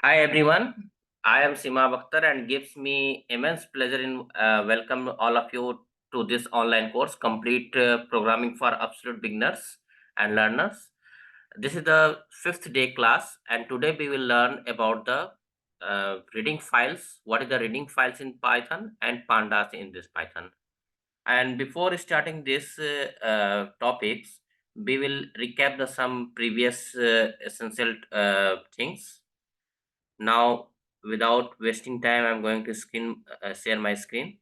Hi everyone, I am Sima Bakhtar and gives me immense pleasure in welcome all of you to this online course, Complete Programming for Absolute Beginners and Learners. This is the fifth day class and today we will learn about the reading files, what is the reading files in Python and pandas in this Python. And before starting this topics, we will recap the some previous essential things. Now, without wasting time, I'm going to share my screen.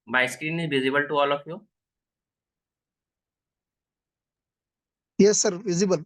My screen is visible to all of you. Yes, sir, visible.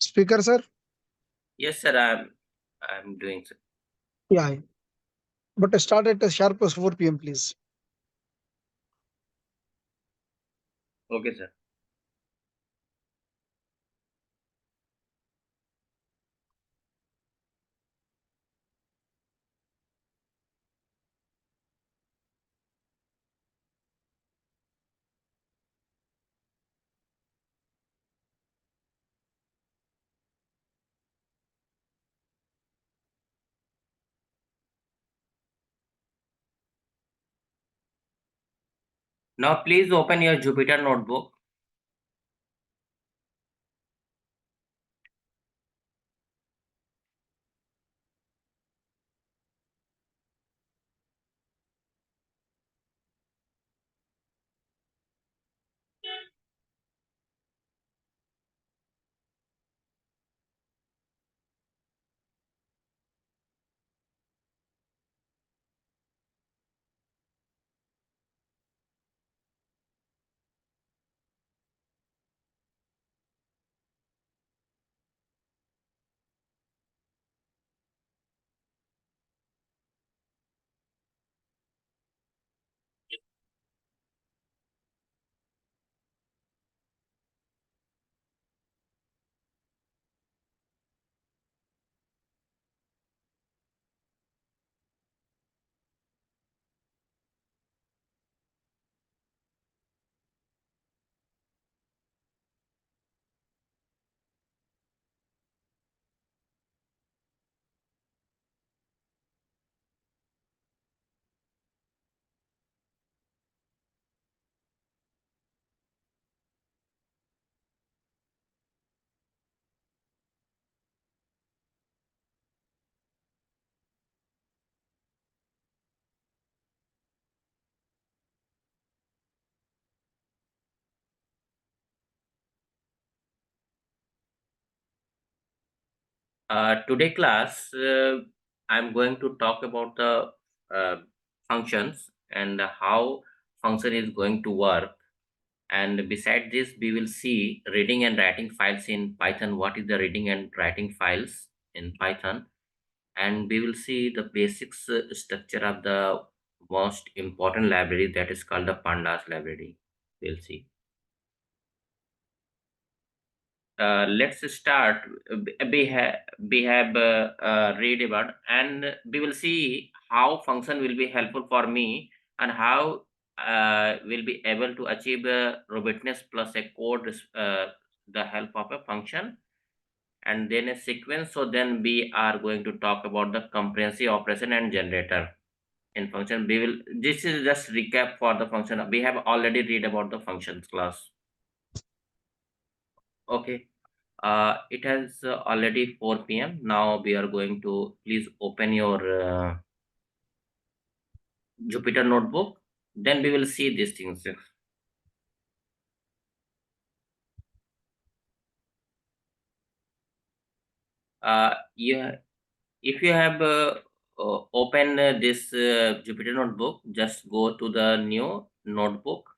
Speaker, sir. Yes, sir. I'm doing so. Yeah, but start at a sharp as 4 p.m., please. Okay, sir. Now, please open your Jupyter notebook. Today class, I'm going to talk about the uh, functions and how function is going to work. And beside this, we will see reading and writing files in Python. What is the reading and writing files in Python? And we will see the basics structure of the most important library that is called the pandas library. We'll see. Let's start. We have read about, and we will see how function will be helpful for me and how will be able to achieve robustness plus a code the help of a function and then a sequence. So then we are going to talk about the comprehensive operation and generator. in function. This is just recap for the function. We have already read about the functions class. Okay. It has already 4 p.m. Now we are going to, please open your Jupyter notebook. Then we will see these things. Yeah, if you have open this Jupyter notebook, just go to the new notebook.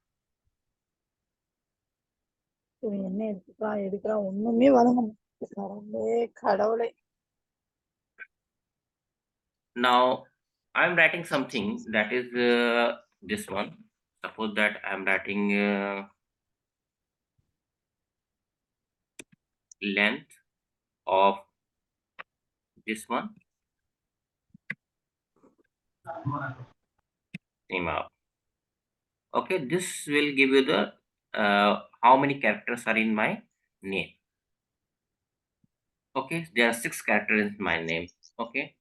Now I'm writing something that is this one. Suppose that I'm writing length of this one. Okay, this will give you the how many characters are in my name. Okay, there are 6 characters in my name. Okay,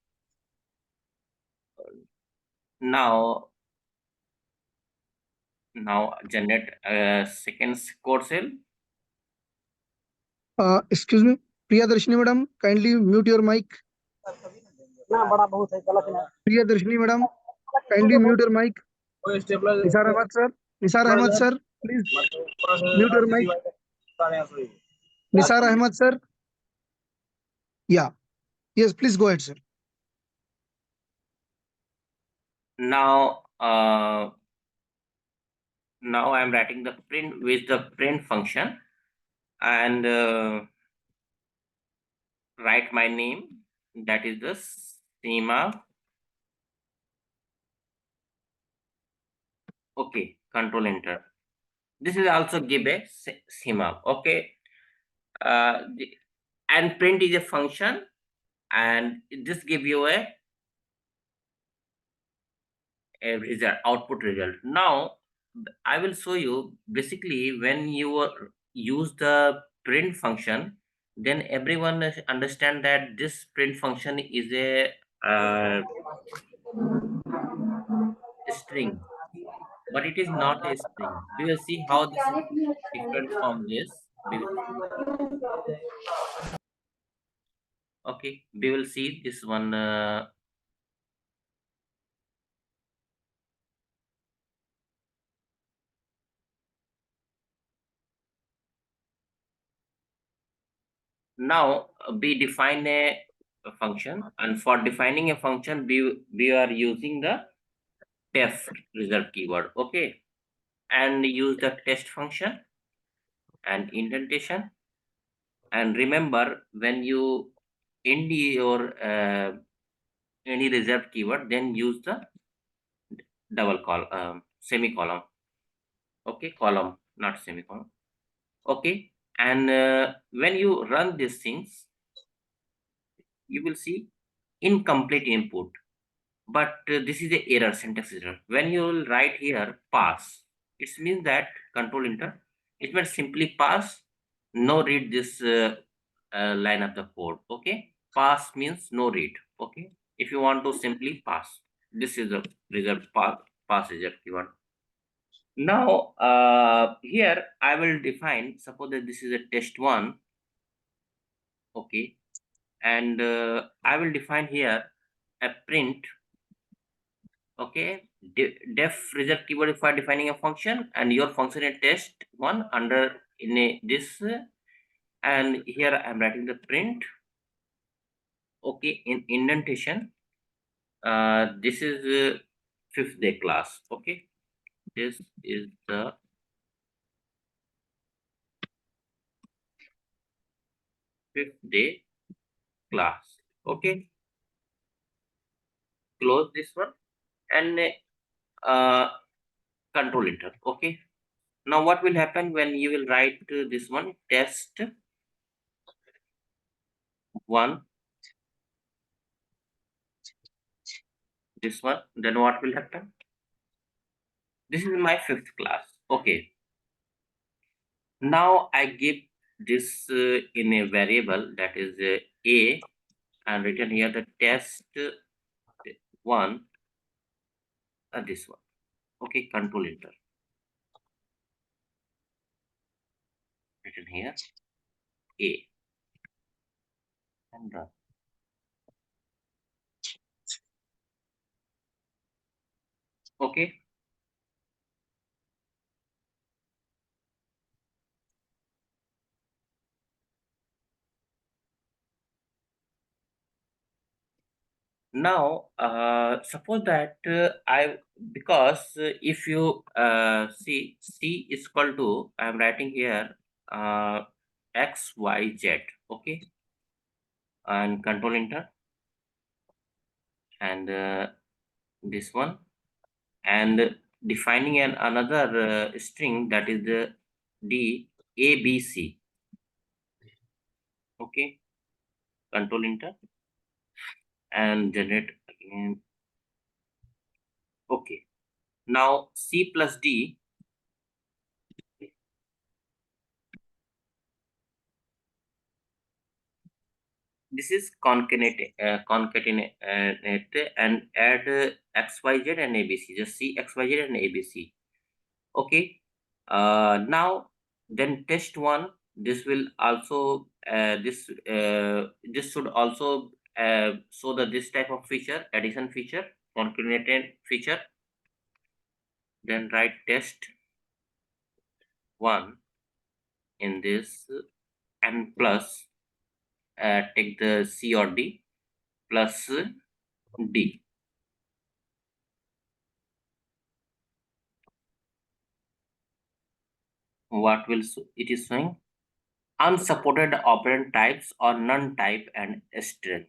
now generate a second code cell. Excuse me, Priyadarshini madam, kindly mute your mic. Priyadarshini madam, kindly mute your mic. Nisar Ahmad sir, please mute your mic. Nisar Ahmad sir. Yeah. Yes, please go ahead, sir. Now I'm writing the print with the print function and write my name, that is the Seema. Okay, control enter. This is also give a Seema. Okay, and print is a function, and this give you a result, output result. Now I will show you basically when you use the print function, then everyone understand that this print function is a string, but it is not a string. We will see how this is different from this. We will see. Okay, we will see this one. Now we define a function, and for defining a function, we are using the test result keyword. Okay, and use the test function and indentation. And remember, when you end your any reserved keyword, then use the double semicolon. Okay, column, not semicolon. Okay, and when you run these things, you will see incomplete input. But this is the error, syntax error. When you will write here pass, it means that control enter. It means simply pass. No read this line of the code. Okay, pass means no read. Okay, if you want to simply pass, this is the result. Pass result keyword. Now here I will define. Suppose that this is a test one. Okay, and I will define here a print. Okay, def result keyword for defining a function, and your function is test one under in this, and here I'm writing the print. Okay, in indentation, this is 5th day class. Okay, this is the 5th day class. Okay, close this one and control enter. Okay, now what will happen when you will write this one test one, this one, then what will happen? This is my 5th class. Okay, now I give this in a variable, that is a, and written here the test one, this one. Okay, control enter. Written here A and run. Okay. Now, suppose that I because if you see C is equal to I am writing here X Y Z. Okay, and control enter and this one and defining another string that is the D A B C. Okay, control enter and generate again. Okay, now C plus D. This is concatenate and add XYZ and ABC. Just see XYZ and ABC. Okay. Now then test one. This will also this should also show the this type of feature, addition feature, concatenated feature. Then write test one in this and plus take the C or D plus D. What will it is showing? Unsupported operand types or none type and string.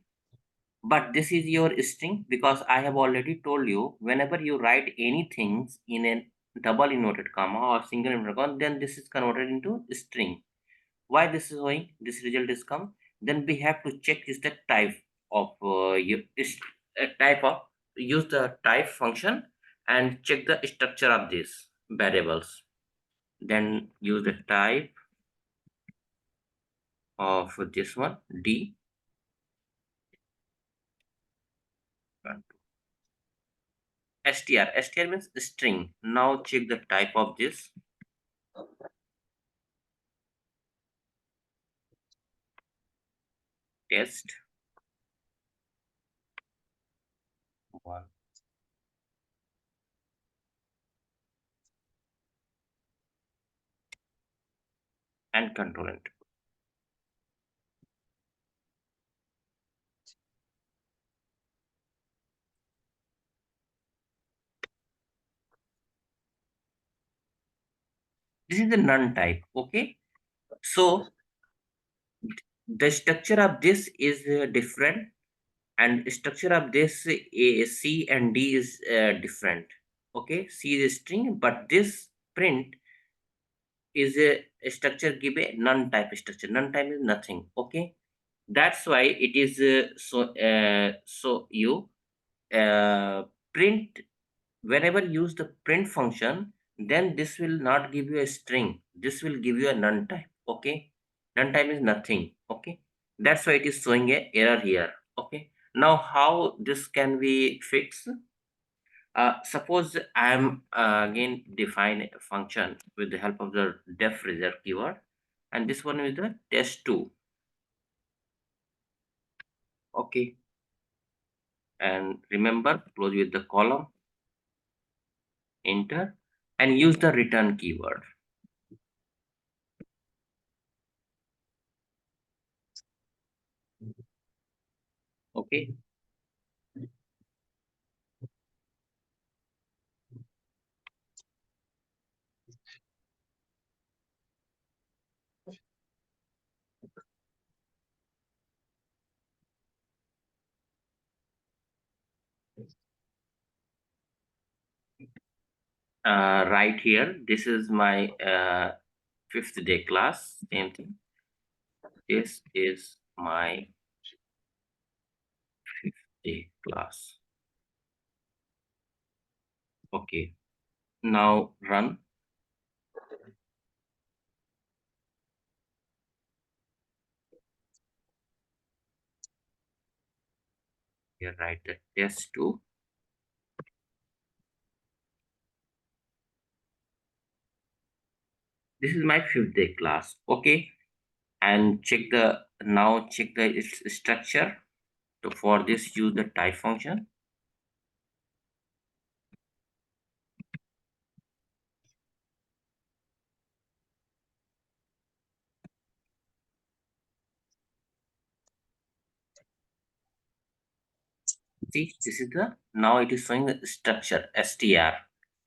But this is your string because I have already told you whenever you write anything in a double inverted comma or single inverted comma, then this is converted into string. Why this is showing? This result is come. Then we have to check is the type of type of use the type function and check the structure of these variables. Then use the type of this one D str means string. Now check the type of this test one and control it. This is the none type. Okay, so the structure of this is different and structure of this C and D is different. Okay, C is a string but this print is a structure give a none type structure. None type is nothing. Okay, that's why it is so you print whenever use the print function, then this will not give you a string, this will give you a none type. Okay, none type is nothing. Okay, that's why it is showing a error here. Okay, now how this can be fixed? Suppose I am again define a function with the help of the def reserve keyword, and this one is the test2. Okay, and remember close with the column, enter, and use the return keyword. Okay, right here, this is my fifth day class. Same thing. This is my day class. Okay, now run. Here write the test2 This is my fifth day class. Okay. And check the its structure. So for this, use the type function. See, this is the now it is showing the structure str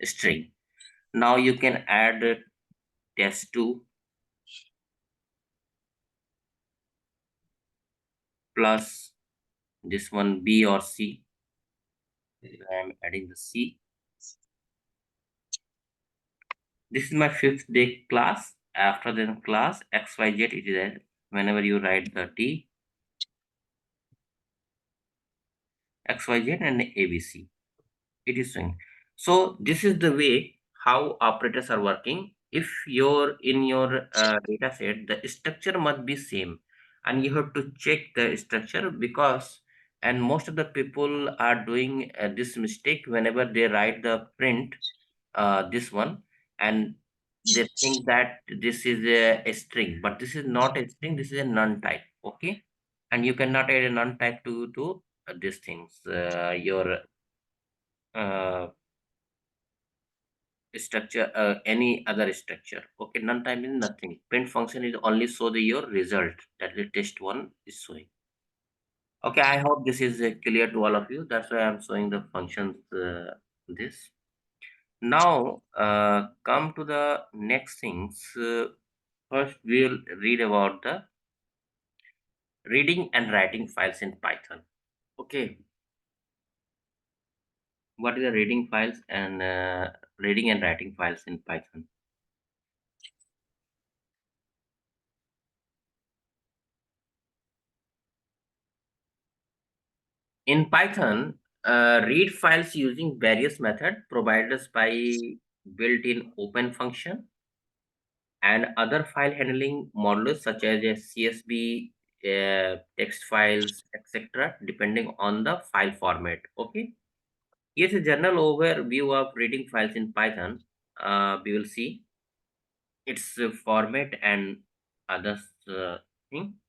string. Now you can add test2 plus this one b or c. I am adding the c. This is my fifth day class. After the class xyz, it is a, whenever you write the t xyz and abc, it is showing. So this is the way how operators are working. If you're in your data set, the structure must be same, and you have to check the structure because, and most of the people are doing this mistake whenever they write the print this one, and they think that this is a string, but this is not a string. This is a non type. Okay, and you cannot add a non type to these things. Your uh, structure, any other structure. Okay, none time is nothing. Print function is only show the your result that the test one is showing. Okay, I hope this is clear to all of you. That's why I'm showing the functions this. Now, come to the next things. First, we'll read about the reading and writing files in Python. Okay, what is the reading and writing files in Python? In Python, read files using various methods provided by built-in open function and other file handling modules such as a CSV, text files, etc., depending on the file format. Okay. Here's a general overview of reading files in Python. We will see its format and others thing.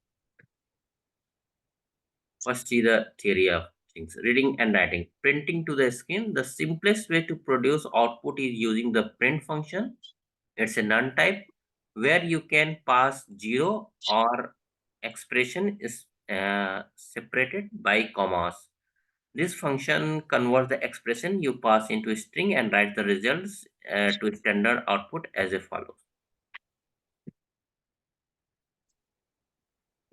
First, see the theory of things. Reading and writing. Printing to the screen. The simplest way to produce output is using the print function. It's a non type where you can pass zero or expression is separated by commas. This function converts the expression you pass into a string and writes the results to standard output as follows.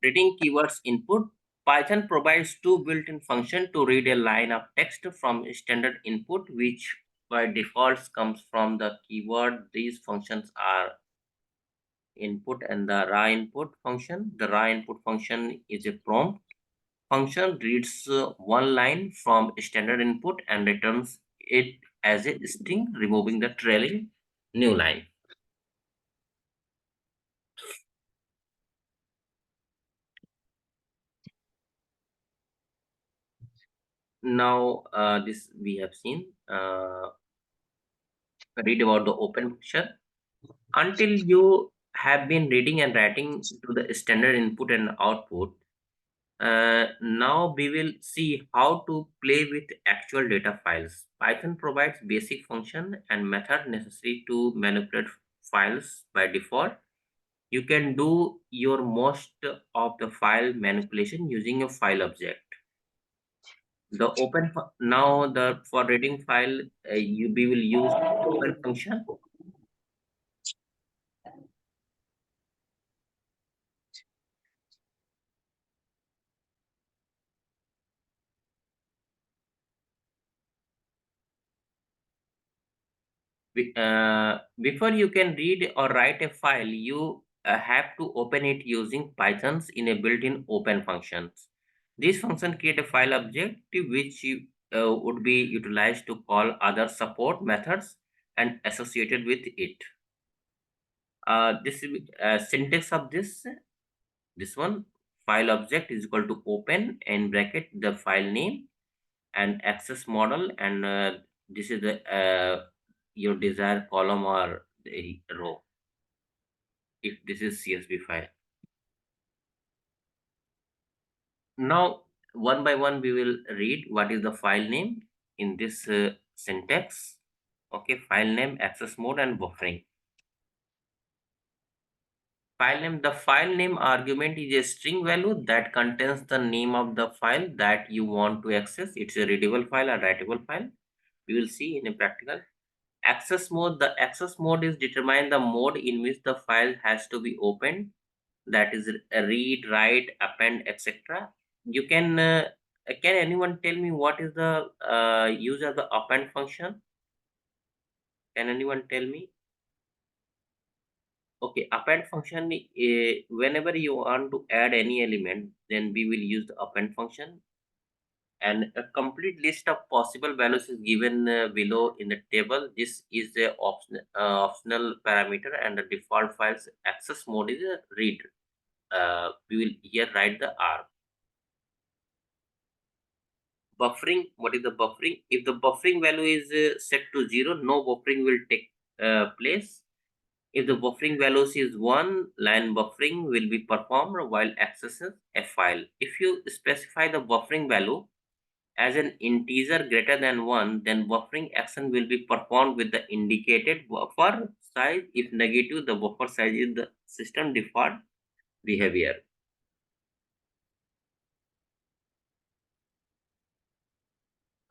Reading keywords input. Python provides two built-in functions to read a line of text from standard input, which by default comes from the keyword. These functions are input and the raw input function. The raw input function is a prompt function, reads one line from standard input and returns it as a string, removing the trailing new line. Now, this we have seen. Read about the open function. Until you have been reading and writing to the standard input and output, now we will see how to play with actual data files. Python provides basic function and method necessary to manipulate files by default. You can do your most of the file manipulation using a file object. Now the for reading file, we will use open function. Before you can read or write a file, you have to open it using Python's in a built-in open functions. This function create a file object which would be utilized to call other support methods and associated with it. This is syntax of this one. File object is equal to open and bracket the file name and access model, and this is the your desired column or the row. if this is CSV file. Now, one by one, we will read what is the file name in this syntax. Okay, file name, access mode, and buffering. File name, the file name argument is a string value that contains the name of the file that you want to access. It's a readable file or writable file. We will see in a practical. Access mode, the access mode is determine the mode in which the file has to be opened. That is read, write, append, etc. You can anyone tell me what is the use of the append function? Can anyone tell me? Okay, append function, whenever you want to add any element, then we will use the append function. And a complete list of possible values is given below in the table. This is the optional parameter, and the default files access mode is a read. We will here write the R. Buffering, what is the buffering? If the buffering value is set to 0, no buffering will take place. If the buffering value is 1, line buffering will be performed while accessing a file. If you specify the buffering value as an integer greater than 1, then buffering action will be performed with the indicated buffer size. If negative, the buffer size is the system default behavior.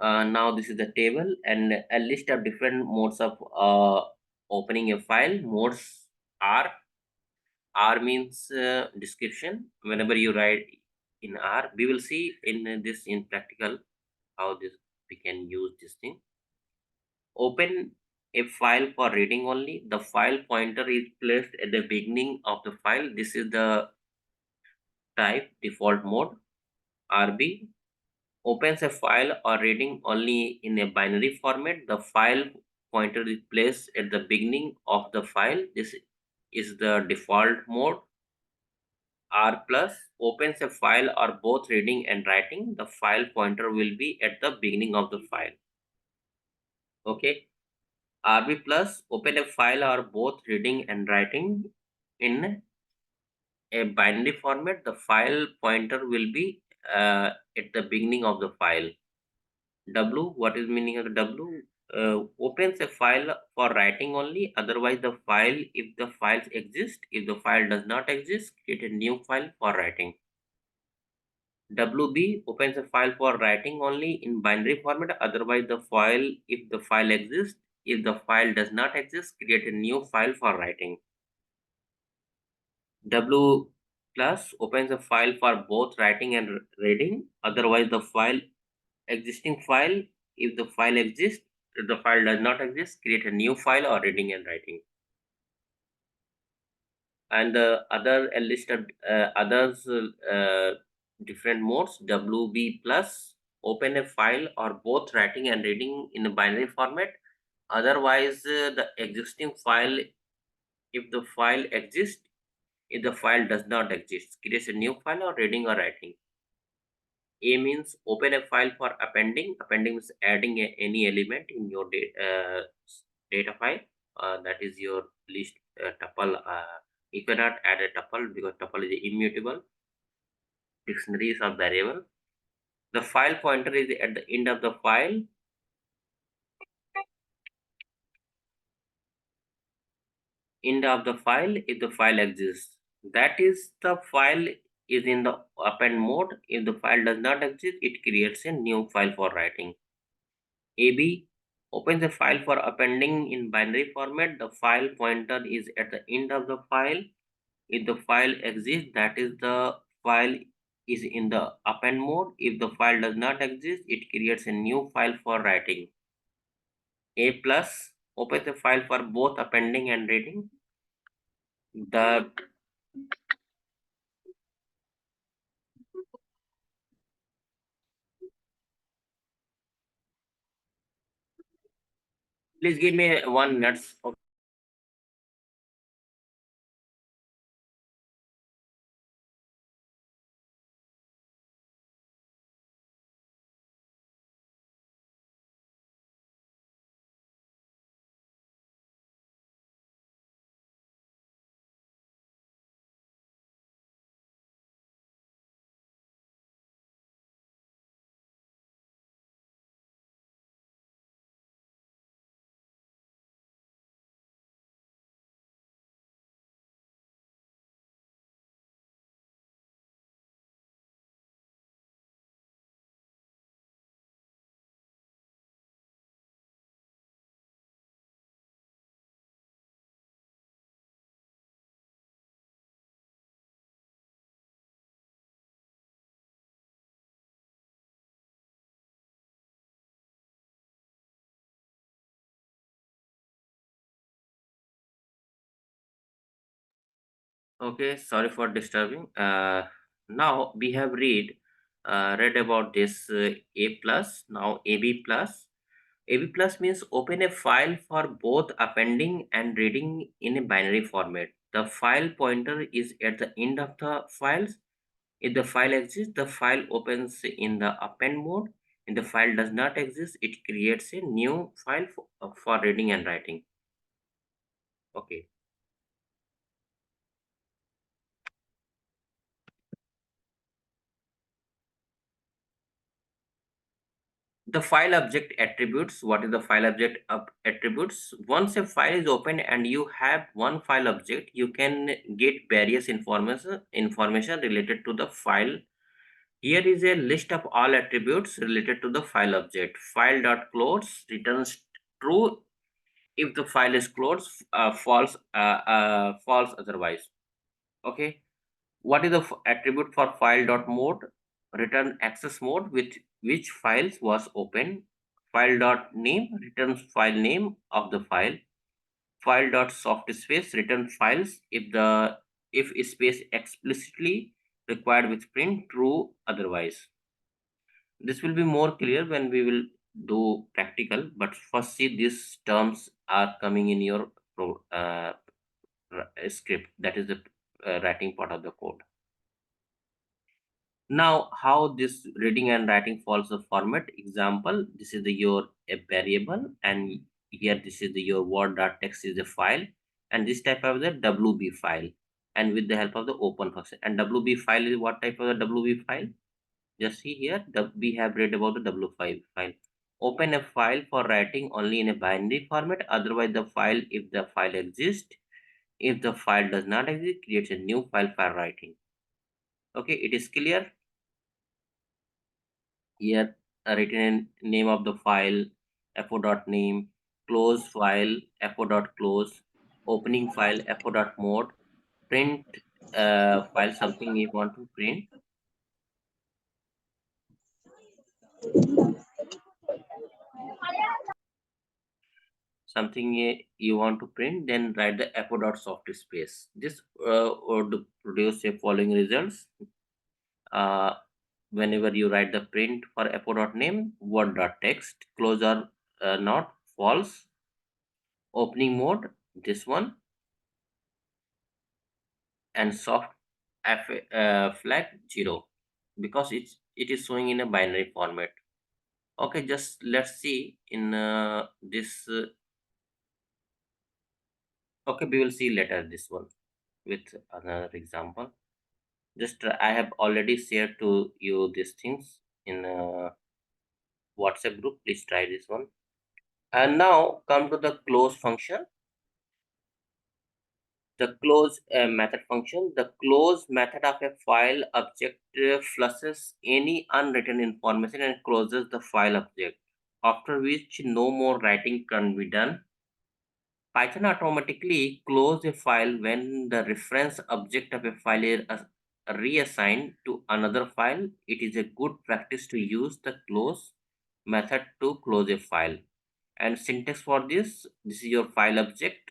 Now this is the table and a list of different modes of opening a file. Modes are R means description. Whenever you write in R, we will see in this in practical how this we can use this thing. Open a file for reading only. The file pointer is placed at the beginning of the file. This is the type default mode. RB opens a file or reading only in a binary format. The file pointer is placed at the beginning of the file. This is the default mode. R plus opens a file or both reading and writing. The file pointer will be at the beginning of the file. Okay. RB plus open a file or both reading and writing in a binary format. The file pointer will be at the beginning of the file. W, what is meaning of W? Opens a file for writing only, otherwise the file, if the files exist. If the file does not exist, create a new file for writing. WB opens a file for writing only in binary format, otherwise the file, if the file exists. If the file does not exist, create a new file for writing. W plus opens a file for both writing and reading, otherwise the file existing file. If the file exists, if the file does not exist, create a new file or reading and writing. And the other a list of others different modes. WB plus open a file or both writing and reading in a binary format, otherwise the existing file. If the file exists, if the file does not exist, create a new file or reading or writing. A means open a file for appending. Appending is adding any element in your data file. That is your list tuple. You cannot add a tuple because tuple is immutable. Dictionaries are variable. The file pointer is at the end of the file. End of the file if the file exists. That is the file is in the append mode. If the file does not exist, it creates a new file for writing. AB opens a file for appending in binary format. The file pointer is at the end of the file. If the file exists, that is the file is in the append mode. If the file does not exist, it creates a new file for writing. A plus opens a file for both appending and reading. The please give me 1 minute. Okay, sorry for disturbing. Now we have read about this A plus. Now AB plus. AB plus means open a file for both appending and reading in a binary format. The file pointer is at the end of the files. If the file exists, the file opens in the append mode. If the file does not exist, it creates a new file for reading and writing. Okay. The file object attributes. What is the file object attributes? Once a file is open and you have one file object, you can get various information related to the file. Here is a list of all attributes related to the file object. File.close returns true if the file is closed, false otherwise. Okay. What is the attribute for file.mode? Return access mode with which files was opened. File.name returns file name of the file. File.soft space return files if space explicitly required with print true otherwise. This will be more clear when we will do practical, but first see these terms are coming in your script, that is the writing part of the code. Now, how this reading and writing follows the format. Example, this is your a variable, and here this is your word.txt is a file, and this type of the WB file, and with the help of the open function. And WB file is what type of the WB file? Just see here, we have read about the W5 file. Open a file for writing only in a binary format, otherwise the file, if the file exists. If the file does not exist, creates a new file for writing. Okay, it is clear. Here written in name of the file, fo.name, close file, fo.close, opening file, fo.mode, print file, something you want to print, something you want to print, then write the fo.soft space. This would produce a following results. Uh, Whenever you write the print for fo.name, word.text, close or not false, opening mode, this one, and soft flag 0 because it is showing in a binary format. Okay, just let's see in this. Okay, we will see later this one with another example. Just I have already shared to you these things in WhatsApp group. Please try this one. And now come to the close function. The close method function. The close method of a file object flushes any unwritten information and closes the file object, after which no more writing can be done. Python automatically close a file when the reference object of a file is reassigned to another file. It is a good practice to use the close method to close a file. And syntax for this is your file object.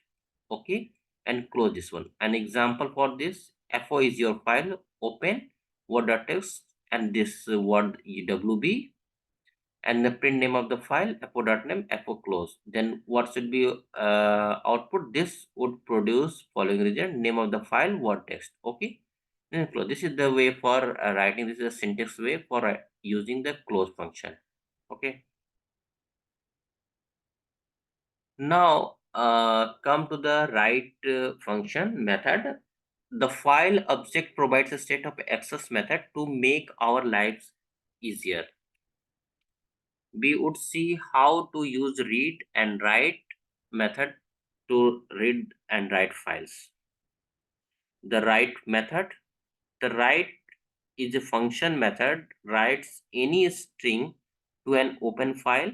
Okay, and close this one. An example for this, fo is your file, open word.text, and this word wb, and the print name of the file, fo.name, fo close. Then what should be output? This would produce following result, name of the file, word text. Okay, then close. This is the way for writing. This is a syntax way for using the close function. Okay. Now come to the write function method. The file object provides a state of access method to make our lives easier. We would see how to use read and write method to read and write files. The write method. The write is a function method writes any string to an open file.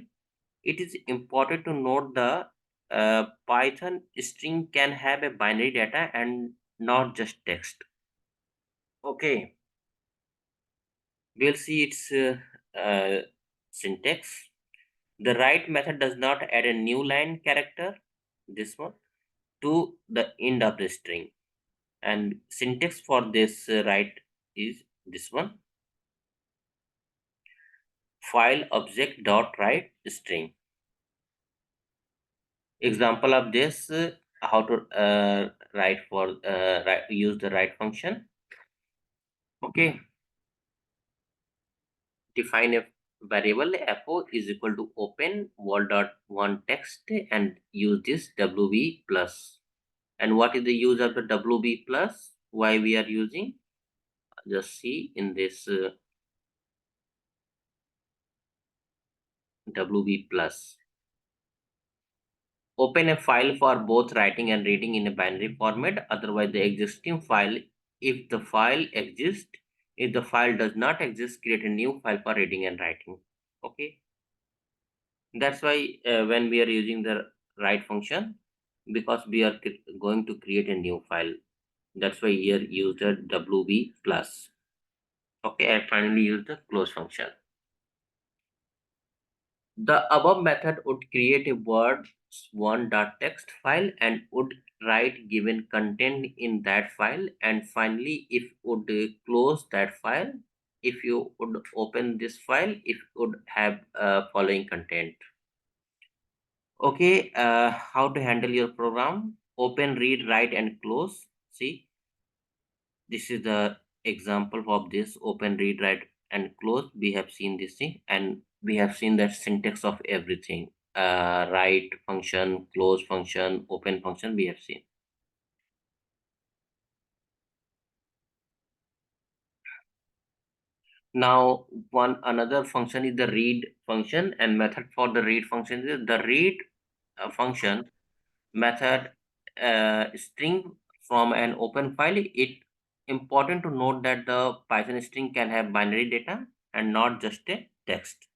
It is important to note the Python string can have a binary data and not just text. Okay, we'll see its syntax. The write method does not add a new line character, this one, to the end of the string. And syntax for this write is this one: file object dot write string. Example of this, how to write for use the write function. Okay, define a variable fo is equal to open wall dot one text and use this wb plus. And what is the use of the wb plus? Why we are using? Just see in this wb plus. Open a file for both writing and reading in a binary format, otherwise the existing file, if the file exists. If the file does not exist, create a new file for reading and writing. Okay, that's why when we are using the write function, because we are going to create a new file, that's why here use the wb plus. Okay, and finally use the close function. The above method would create a word1.txt file and would write given content in that file, and finally if would close that file if you would open this file, if it would have following content. Okay, how to handle your program: open, read, write and close. See, this is the example of this: open, read, write and close. We have seen this thing, and we have seen that syntax of everything: write function, close function, open function, we have seen. Now one another function is the read function, and method for the read function is the read function method string from an open file. It important to note that the Python string can have binary data and not just a text,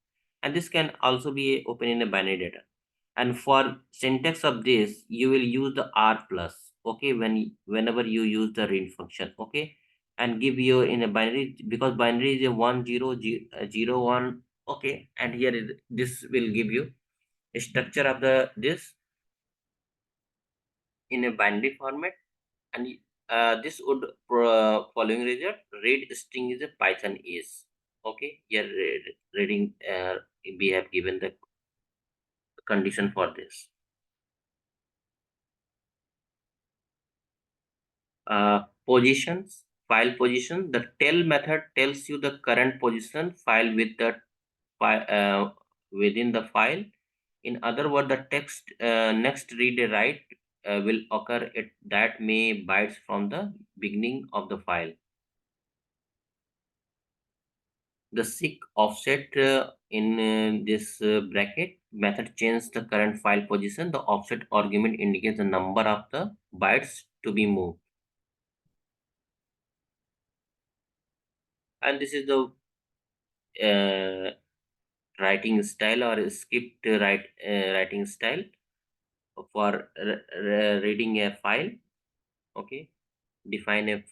and this can also be open in a binary data. And for syntax of this, you will use the r plus. Okay, whenever you use the read function. Okay, and give you in a binary, because binary is a 1 0 0 1. Okay, and here is this will give you a structure of the this in a binary format. And this would following result: read string is a python is. Okay, here reading we have given the condition for this. Positions, file position: the tell method tells you the current position file with the file within the file. In other words, the text next read a write will occur at that may bytes from the beginning of the file. The seek offset in this bracket method changes the current file position. The offset argument indicates the number of the bytes to be moved. And this is the uh, writing style or script writing style for reading a file. Okay, define a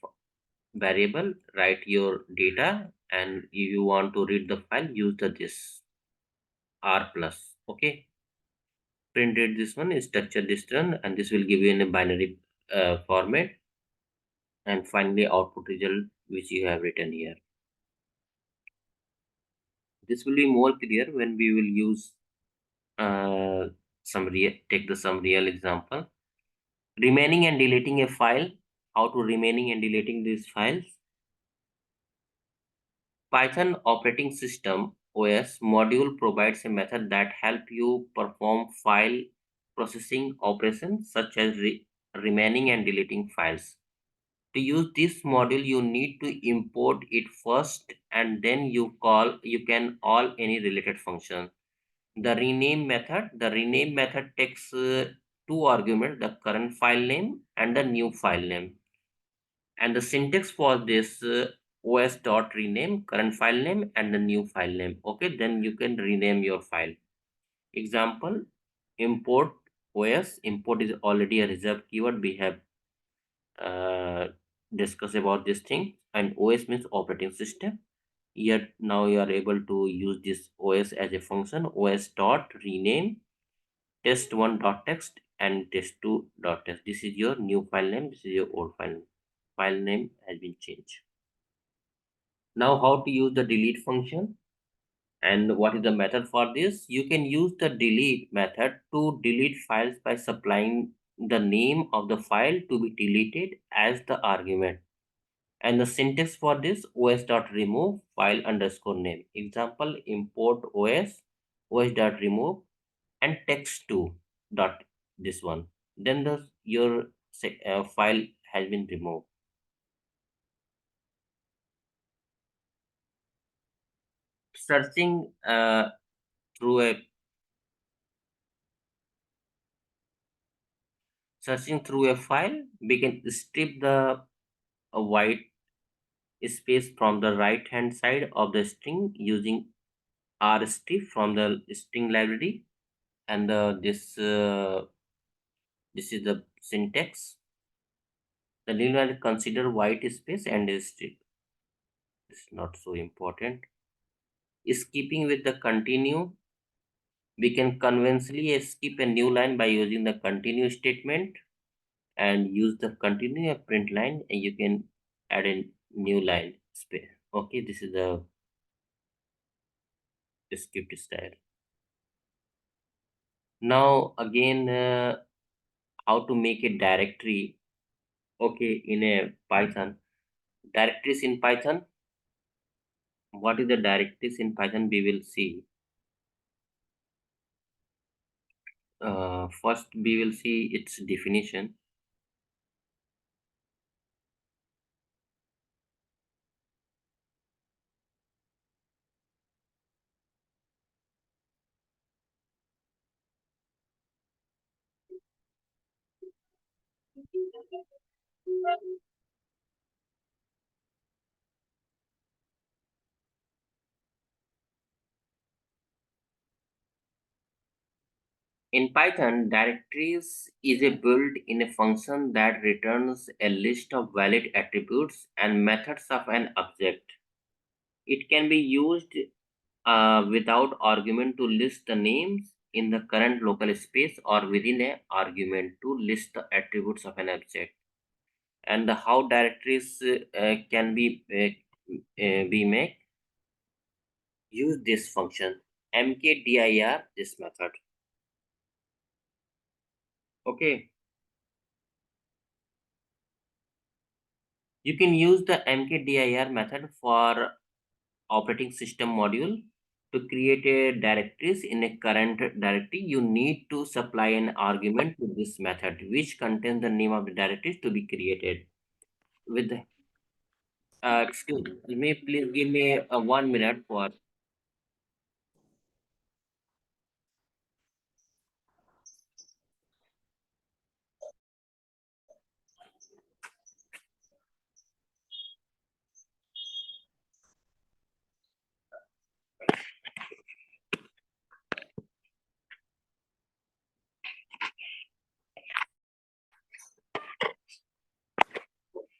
variable, write your data, and if you want to read the file, use the this r plus. Okay, printed this one is structure this one, and this will give you in a binary format, and finally output result which you have written here. This will be more clear when we will use some real take the some real example. Remaining and deleting a file. How to remaining and deleting these files? Python operating system OS module provides a method that help you perform file processing operations such as remaining and deleting files. To use this module, you need to import it first, and then you can call any related function. The rename method takes two arguments: the current file name and the new file name. And the syntax for this os dot rename current file name and the new file name. Okay, then you can rename your file. Example: import os. Import is already a reserved keyword. We have uh, discussed about this thing. And os means operating system. Yet now you are able to use this os as a function. Os dot rename test1 dot text and test2 dot text. This is your new file name, this is your old file name. file name has been changed. Now how to use the delete function and what is the method for this? You can use the delete method to delete files by supplying the name of the file to be deleted as the argument. And the syntax for this os.remove file underscore name. Example, import os.remove and text2 dot this one. Then your file has been removed. Searching through a file, we can strip the white space from the right hand side of the string using rstrip from the string library. And this is the syntax. The name will consider white space and strip. It's not so important. Skipping with the continue, we can conventionally skip a new line by using the continue statement and use the continue a print line, and you can add a new line space. Okay, this is the script style. Now again, how to make a directory. Okay, in a Python, directories in Python. What is the directories in Python? We will see. First, we will see its definition. In Python, directories is a built-in a function that returns a list of valid attributes and methods of an object. It can be used without argument to list the names in the current local space or within a argument to list the attributes of an object. And how directories can be made? Use this function mkdir, this method. Okay, you can use the mkdir method for operating system module to create a directories in a current directory. You need to supply an argument to this method which contains the name of the directories to be created with excuse me, please give me 1 minute for.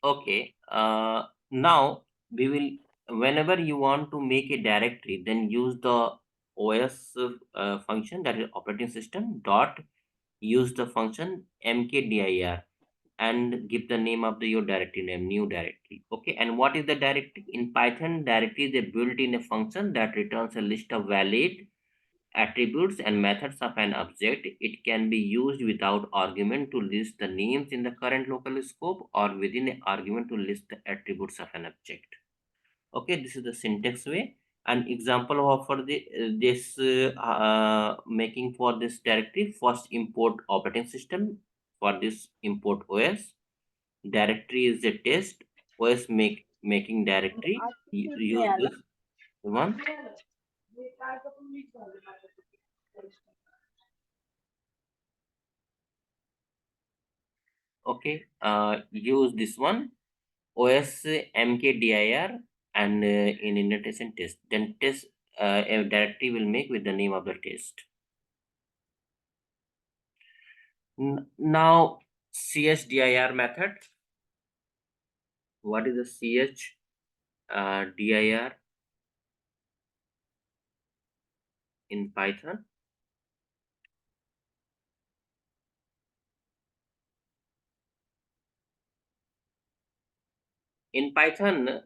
Okay, now we will, whenever you want to make a directory, then use the os function, that is operating system dot, use the function mkdir and give the name of your directory name, new directory. Okay, and what is the directory? In Python, directory is a built-in a function that returns a list of valid attributes and methods of an object. It can be used without argument to list the names in the current local scope or within an argument to list the attributes of an object. Okay, this is the syntax way. An example of for the this making for this directory: first import operating system. For this import OS. Directory is a test. OS making directory. Use this one. Okay, use this one. OS mkdir and in indentation test. Then test a directory will make with the name of the test. Now chdir method. What is the dir in Python? In Python,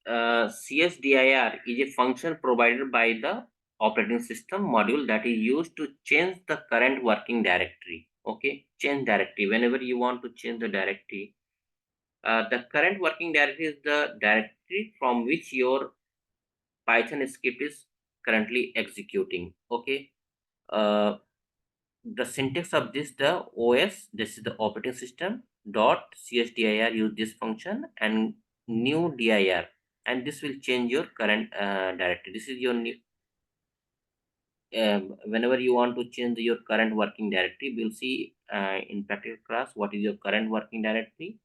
CSDIR is a function provided by the operating system module that is used to change the current working directory. Okay, change directory. Whenever you want to change the directory, the current working directory is the directory from which your Python script is currently executing. Okay. Uh, the syntax of this, the OS, this is the operating system dot csdir, use this function, and new dir, and this will change your current directory. This is your new, whenever you want to change your current working directory, we'll see in practical class what is your current working directory,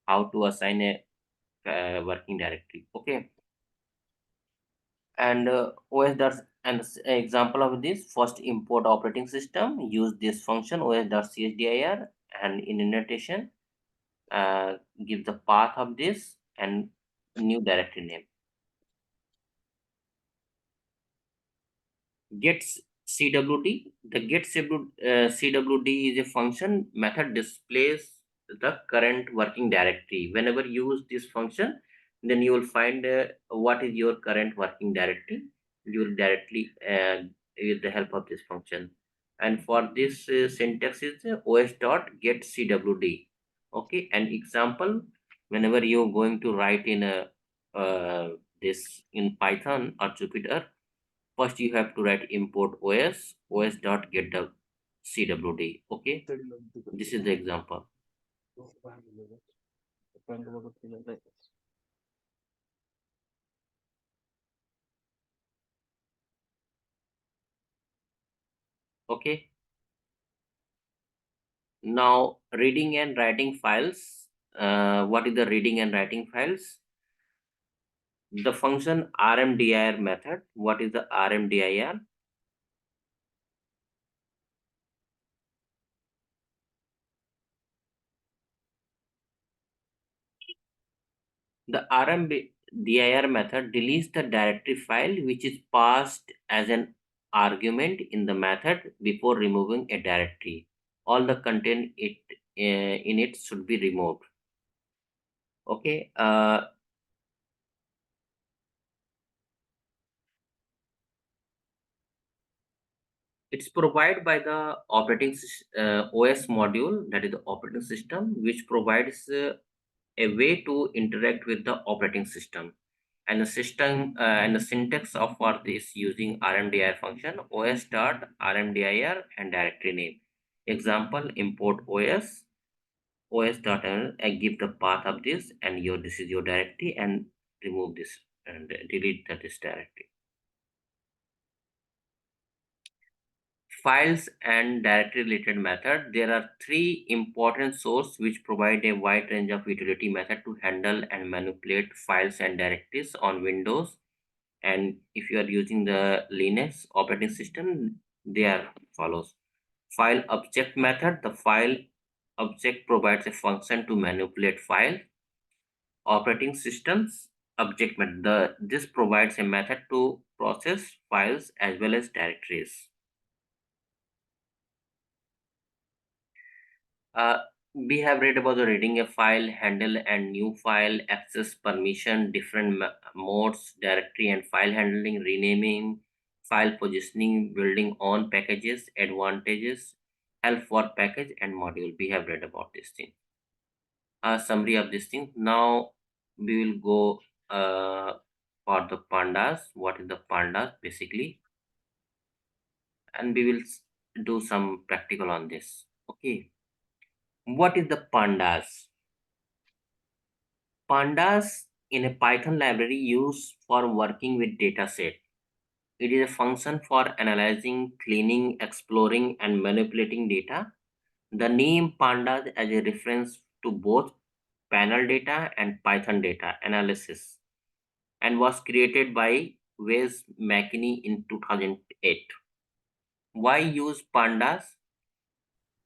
how to assign a working directory. Okay. And OS does an example of this. First, import operating system, use this function os.csdir, and in indentation, give the path of this and new directory name. Gets CWD. The CWD is a function method displays the current working directory. Whenever you use this function, then you will find what is your current working directory. You will directly with the help of this function. And for this syntax is os dot get CWD. Okay, an example, whenever you're going to write in a this in Python or Jupyter, first you have to write import os dot get the CWD. Okay, this is the example. Okay, now reading and writing files. What is the reading and writing files? The function rmdir method. What is the rmdir? The rmdir method deletes the directory file which is passed as an argument in the method before removing a directory. All the content in it should be removed. Okay. It's provided by the OS module, that is the operating system, which provides a way to interact with the operating system. And the system and the syntax of for this using rmdir function, os dot rmdir and directory name. Example, import os dot and give the path of this, and your this is your directory, and remove this and delete this directory. Files and directory related method. There are three important sources which provide a wide range of utility method to handle and manipulate files and directories on Windows. And if you are using the Linux operating system, they are follows. File object method. The file object provides a function to manipulate file. Operating systems object method. This provides a method to process files as well as directories. Uh, we have read about the reading a file, handle and new file, access permission, different modes, directory and file handling, renaming, file positioning, building on packages, advantages, help for package and module. We have read about this thing. A summary of this thing. Now we will go for the pandas. What is the pandas basically? And we will do some practical on this. Okay. What is the pandas? Pandas in a Python library used for working with dataset. It is a function for analyzing, cleaning, exploring, and manipulating data. The name pandas as a reference to both panel data and Python data analysis and was created by Wes McKinney in 2008. Why use pandas?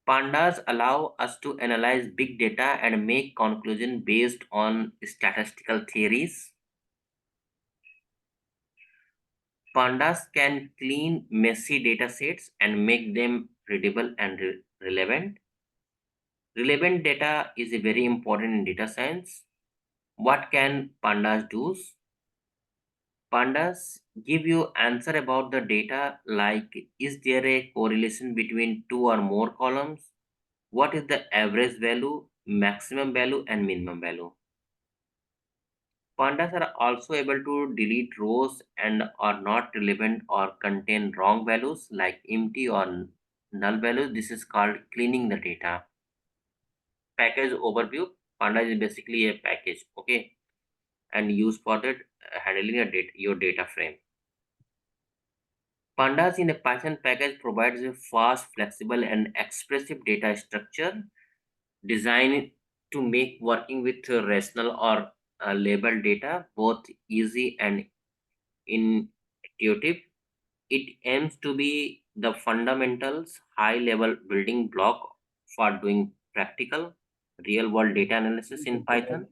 Pandas allow us to analyze big data and make conclusions based on statistical theories. Pandas can clean messy datasets and make them readable and relevant. Relevant data is very important in data science. What can pandas do? Pandas give you answer about the data like is there a correlation between two or more columns? What is the average value, maximum value and minimum value? Pandas are also able to delete rows and are not relevant or contain wrong values like empty or null values. This is called cleaning the data. Package overview. Pandas is basically a package, okay, and used for that handling your data frame. Pandas in a Python package provides a fast, flexible, and expressive data structure designed to make working with rational or labeled data both easy and intuitive. It aims to be the fundamentals, high level building block for doing practical, real world data analysis in Python.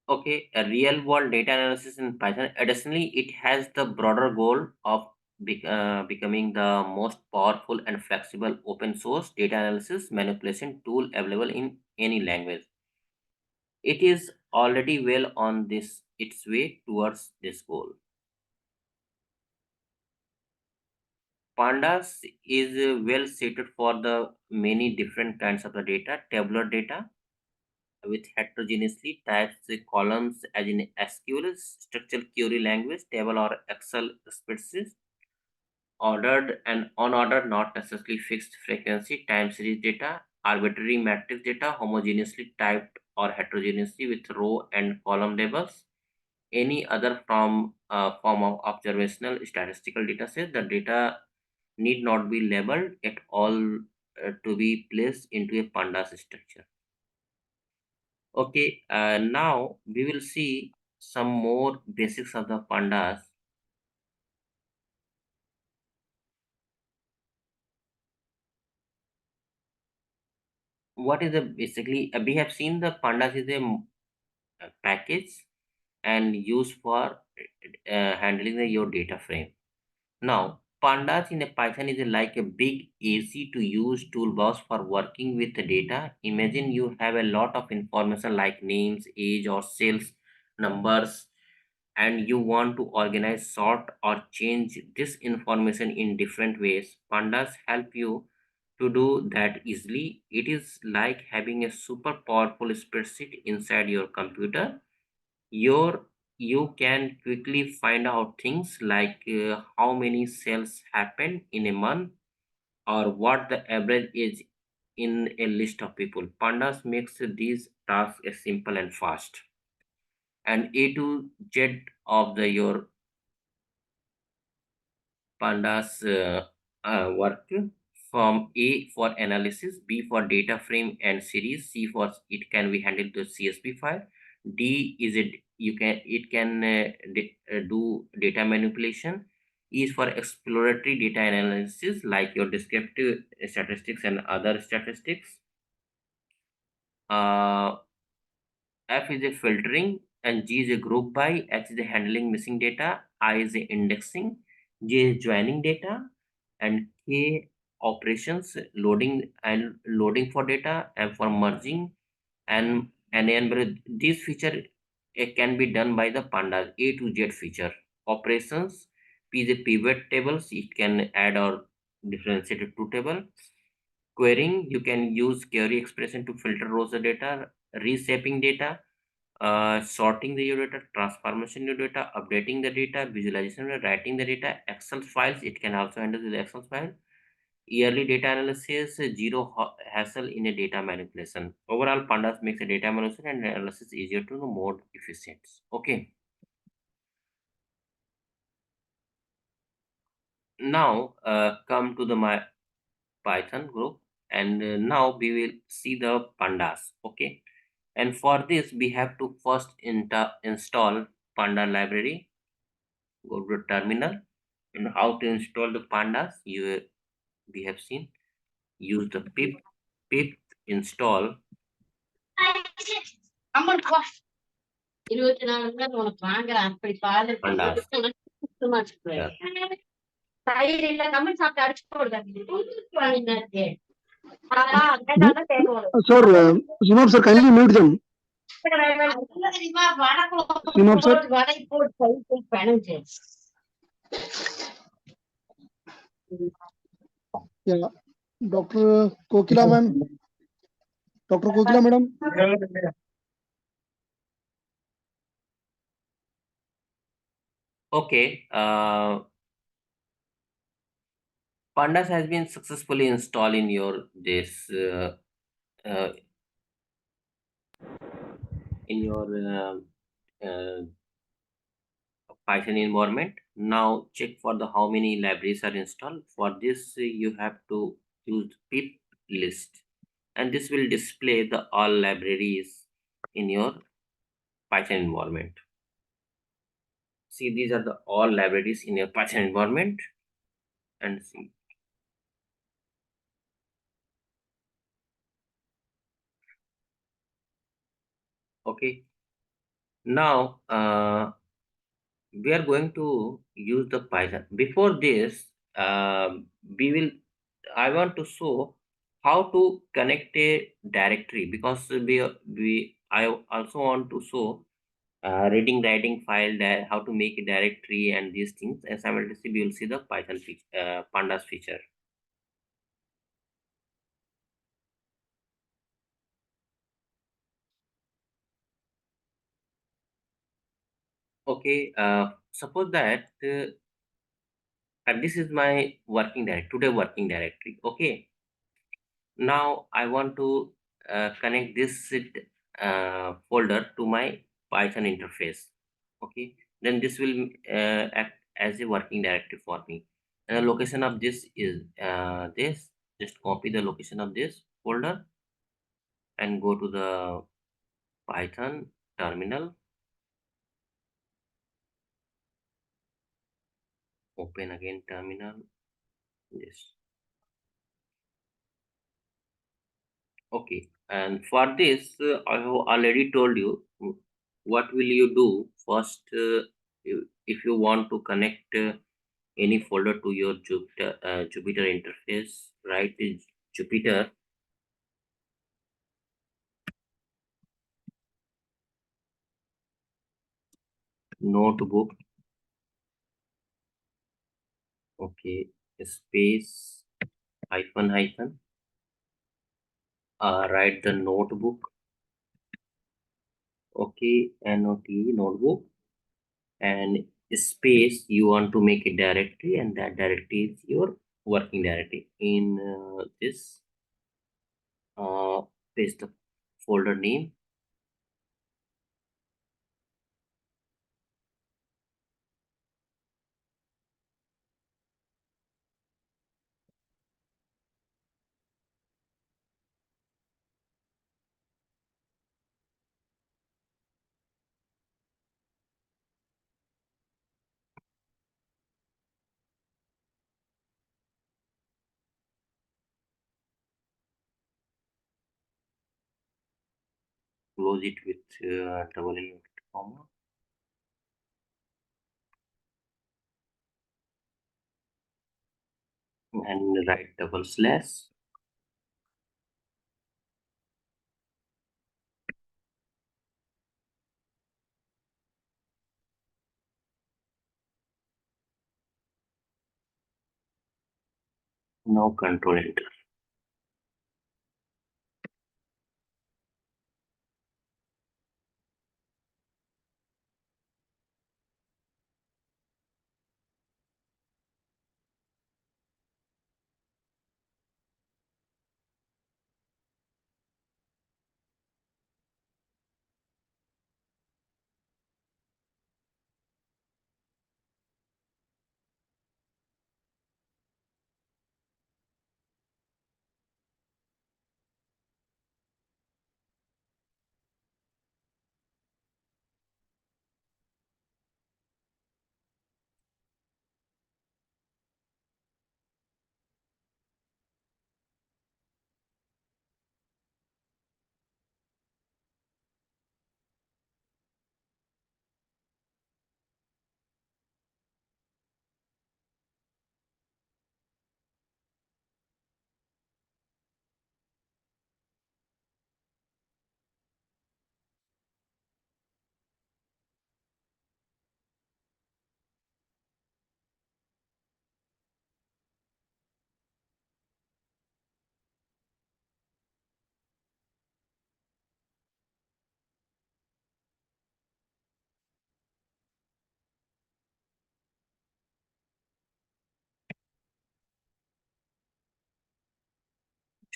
Okay, a real world data analysis in Python. Additionally, it has the broader goal of becoming the most powerful and flexible open source data analysis manipulation tool available in any language. It is already well on this its way towards this goal. Pandas is well suited for the many different kinds of the data, tabular data with heterogeneously typed columns as in SQL, structural query language, table or Excel spreadsheets, ordered and unordered, not necessarily fixed frequency, time series data, arbitrary matrix data, homogeneously typed or heterogeneously with row and column labels, any other form of observational statistical data set. The data need not be labeled at all to be placed into a pandas structure. Okay, now we will see some more basics of the pandas. What is the basically we have seen the pandas is a package and used for handling your data frame. Now, pandas in a Python is like a big, easy to use toolbox for working with the data. Imagine you have a lot of information like names, age, or sales numbers, and you want to organize, sort, or change this information in different ways. Pandas help you to do that easily. It is like having a super powerful spreadsheet inside your computer. your you can quickly find out things like how many sales happen in a month or what the average is in a list of people. Pandas makes these tasks simple and fast, and A to Z of the your pandas work from A for analysis, B for data frame and series, C for it can be handled to CSV file, D is it can do data manipulation, E is for exploratory data analysis like your descriptive statistics and other statistics. Uh, F is a filtering and G is a group by, H is a handling missing data, I is a indexing, J is joining data, and K operations loading for data and for merging and this feature can be done by the pandas A to Z feature. Operations P is a pivot tables, it can add or differentiate it to table. Querying, you can use query expression to filter rows of data, reshaping data, sorting the your data, transformation your data, updating the data, visualization, writing the data, Excel files. It can also handle the Excel file. Yearly data analysis, zero hassle in a data manipulation. Overall, Pandas makes a data manipulation and analysis easier to know, more efficient. Okay. Now, come to the my Python group, and now we will see the Pandas. Okay. And for this, we have to first install Panda library. Go to terminal, and how to install the pandas we have seen. Use the pip install 24 மணி நேரம் உனக்கு வாங்குறேன் அப்படி பாரு. Pandas. சுத்தமா வச்சுக்குவேன். Yeah. தயிர் இல்ல கம்மி சாப்பிட்டு அடிச்சு போடுங்க. கேட்டாதான் கேட்கும். Sir, Simab sir, kindly mute them. Simab sir. வடை போட்டு தயிர் பிணைஞ்சு. Yeah. Dr. Kokila ma'am. Dr. Kokila madam. Okay. Pandas has been successfully installed in your this uh, in your Python environment. Now check for the how many libraries are installed. For this you have to use pip list, and this will display the all libraries in your Python environment. See, these are the all libraries in your Python environment, and see. Okay. Now we are going to use the Python. Before this, we will. I want to show how to connect a directory, because I also want to show reading writing file, that how to make a directory and these things, and simultaneously we will see the Python pandas feature. Okay, suppose that this is my working directory, today working directory. Okay, now I want to connect this folder to my Python interface. Okay, then this will act as a working directory for me, and the location of this is this. Just copy the location of this folder and go to the Python terminal. Open again terminal. This. Okay, and for this, I have already told you what will you do first. If you want to connect any folder to your Jupyter interface, write is Jupyter notebook. Okay, space hyphen hyphen. Write the notebook. Okay, notebook, and space you want to make a directory, and that directory is your working directory. In this, paste the folder name. Close it with double inverted comma, and write double slash. Now control enter.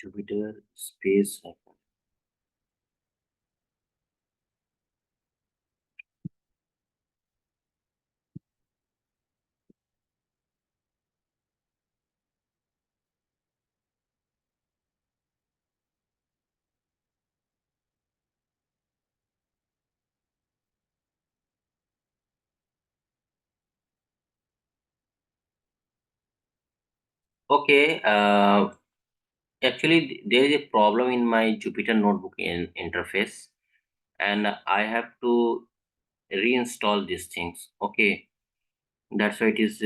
Jupyter space. Okay. Actually, there is a problem in my Jupyter notebook interface, and I have to reinstall these things. Okay, that's why it is.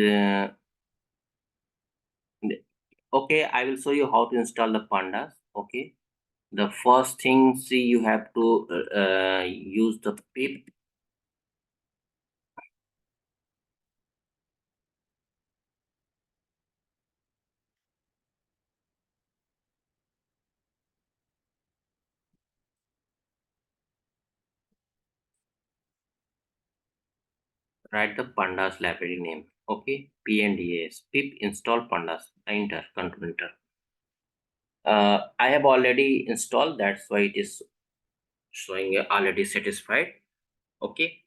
Okay, I will show you how to install the pandas. Okay, the first thing, see, you have to use the pip. Write the pandas library name. Okay, pndas pip install pandas. Enter, control enter. I have already installed. That's why it is showing already satisfied. Okay,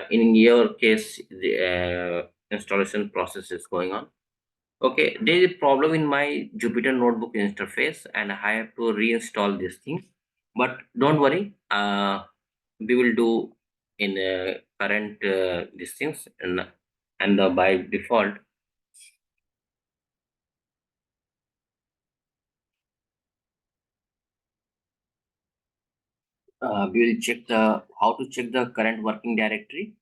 in your case the installation process is going on. Okay, there is a problem in my Jupyter notebook interface and I have to reinstall this thing, but don't worry, we will do in current these things, and by default we will check the how to check the current working directory.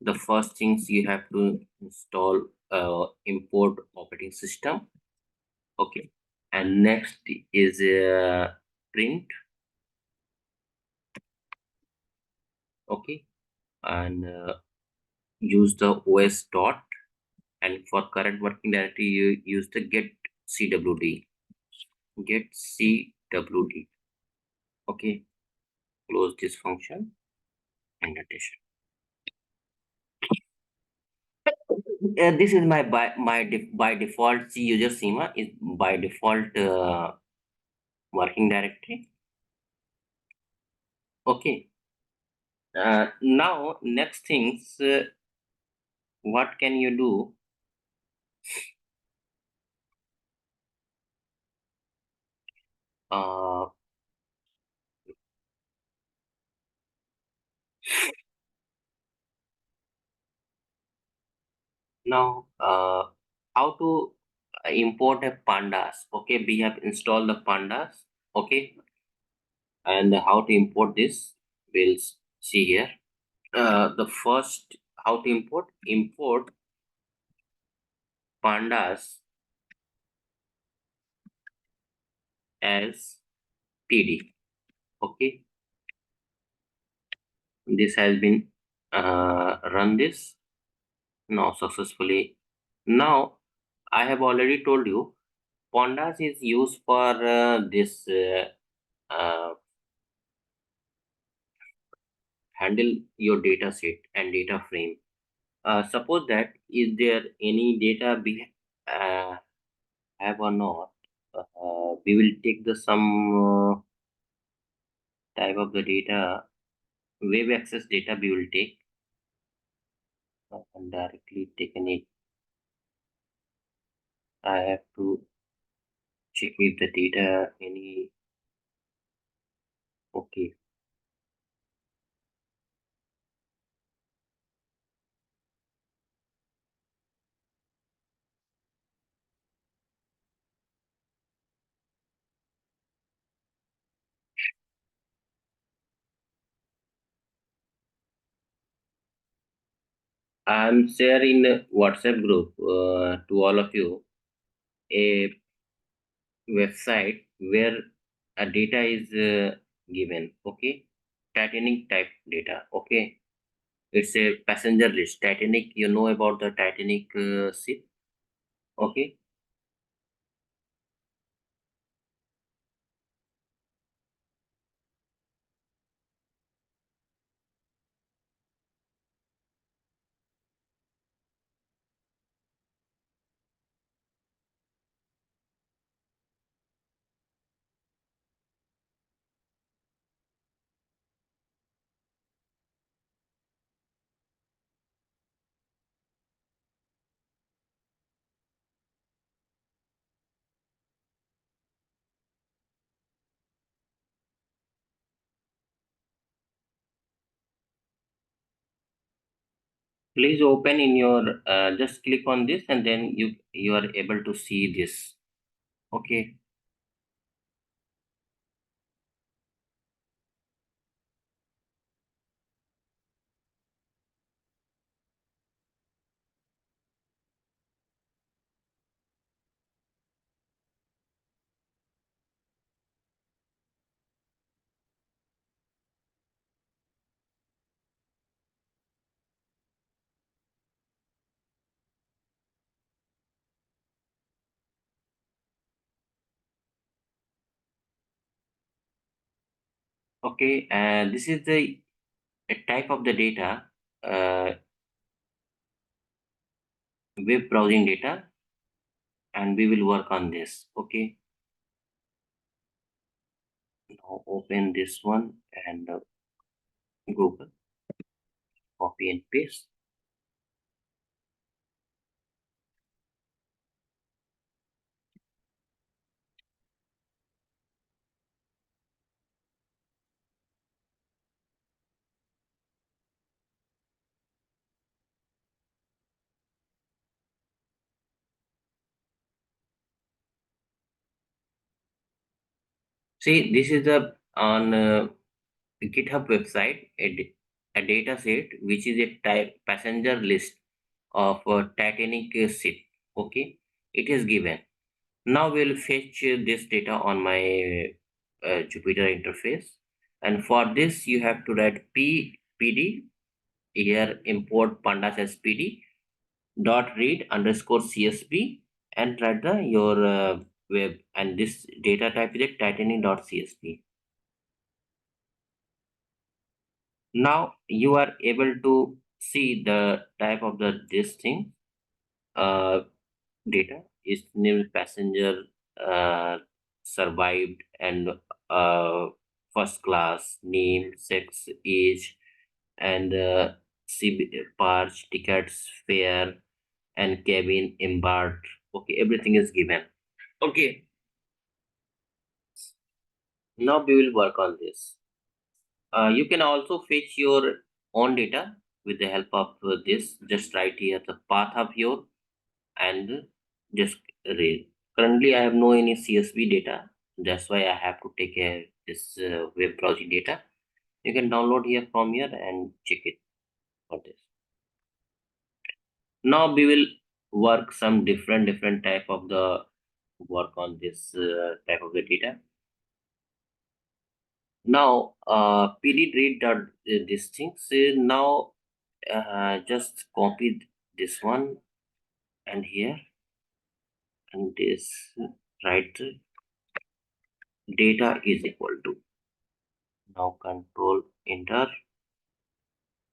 The first things you have to install import operating system. Okay, and next is print. Okay, and use the os dot, and for current working directory you use the get cwd. Okay, close this function and notation. This is my by default C user schema is by default working directory. Okay, now next things, what can you do? uh, Now, how to import a pandas? Okay, we have installed the pandas. Okay, and how to import this? We'll see here. The first, how to import pandas as PD. Okay, this has been run this now successfully. Now, I have already told you pandas is used for this handle your data set and data frame. Suppose that is there any data we have or not, we will take the some type of the data, web access data we will take and directly taken it. I have to check if the data any. Okay, I'm sharing a WhatsApp group to all of you a website where a data is given. Okay, Titanic type data. Okay, it's a passenger list. Titanic, you know about the Titanic ship. Okay, Please open in your just click on this and then you are able to see this. Okay. Okay, this is the type of the data, uh, web browsing data, and we will work on this. Okay, now open this one and Google, copy and paste. See, this is the on GitHub website, a data set which is a type passenger list of Titanic seat. Okay, it is given. Now we'll fetch this data on my Jupyter interface, and for this you have to write pd here, import pandas as pd dot read underscore csv, and write the your web, and this data type is a titanic dot csv. Now you are able to see the type of the this thing. Uh, Data is named passenger, uh, survived, and first class, name, sex, age, and barge tickets, fare, and cabin embarked. Okay, everything is given. Okay, now we will work on this. You can also fetch your own data with the help of this. Just write here the path of your and just read. Currently, I have no any CSV data. That's why I have to take this web browsing data. You can download here from here and check it for this. Now we will work some different type of the work on this type of the data. Now, PD read these things. Now, just copy this one and here and this, write data is equal to, now control enter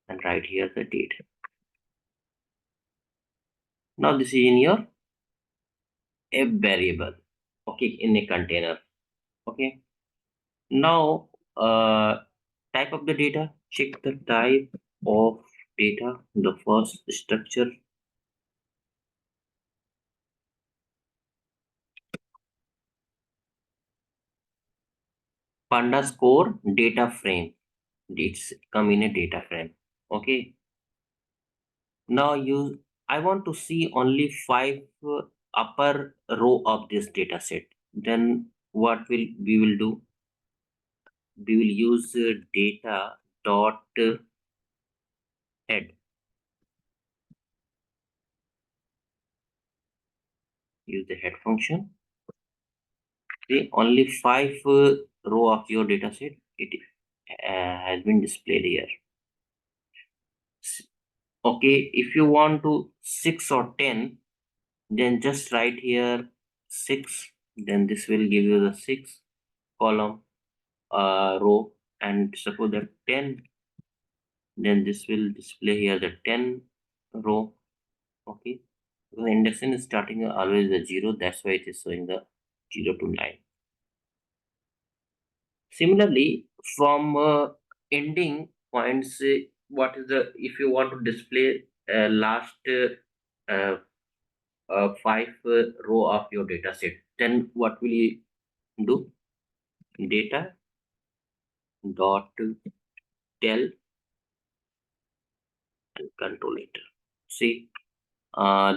and write here the date. Now this is in your a variable, okay, in a container. Okay, now type of the data, check the type of data, the first structure, pandas core data frame. It's come in a data frame. Okay, now you, I want to see only five upper row of this data set. Then what will we will do, we will use data dot head, use the head function. See, only five row of your data set, it has been displayed here. Okay, if you want to 6 or 10, then just write here 6, then this will give you the 6 column row, and suppose that 10, then this will display here the 10 row. Okay, the indexing is starting always the 0, that's why it is showing the 0 to 9. Similarly, from ending points, what is the, if you want to display last uh, five row of your data set, then what will you do? Data dot tell and control enter. See,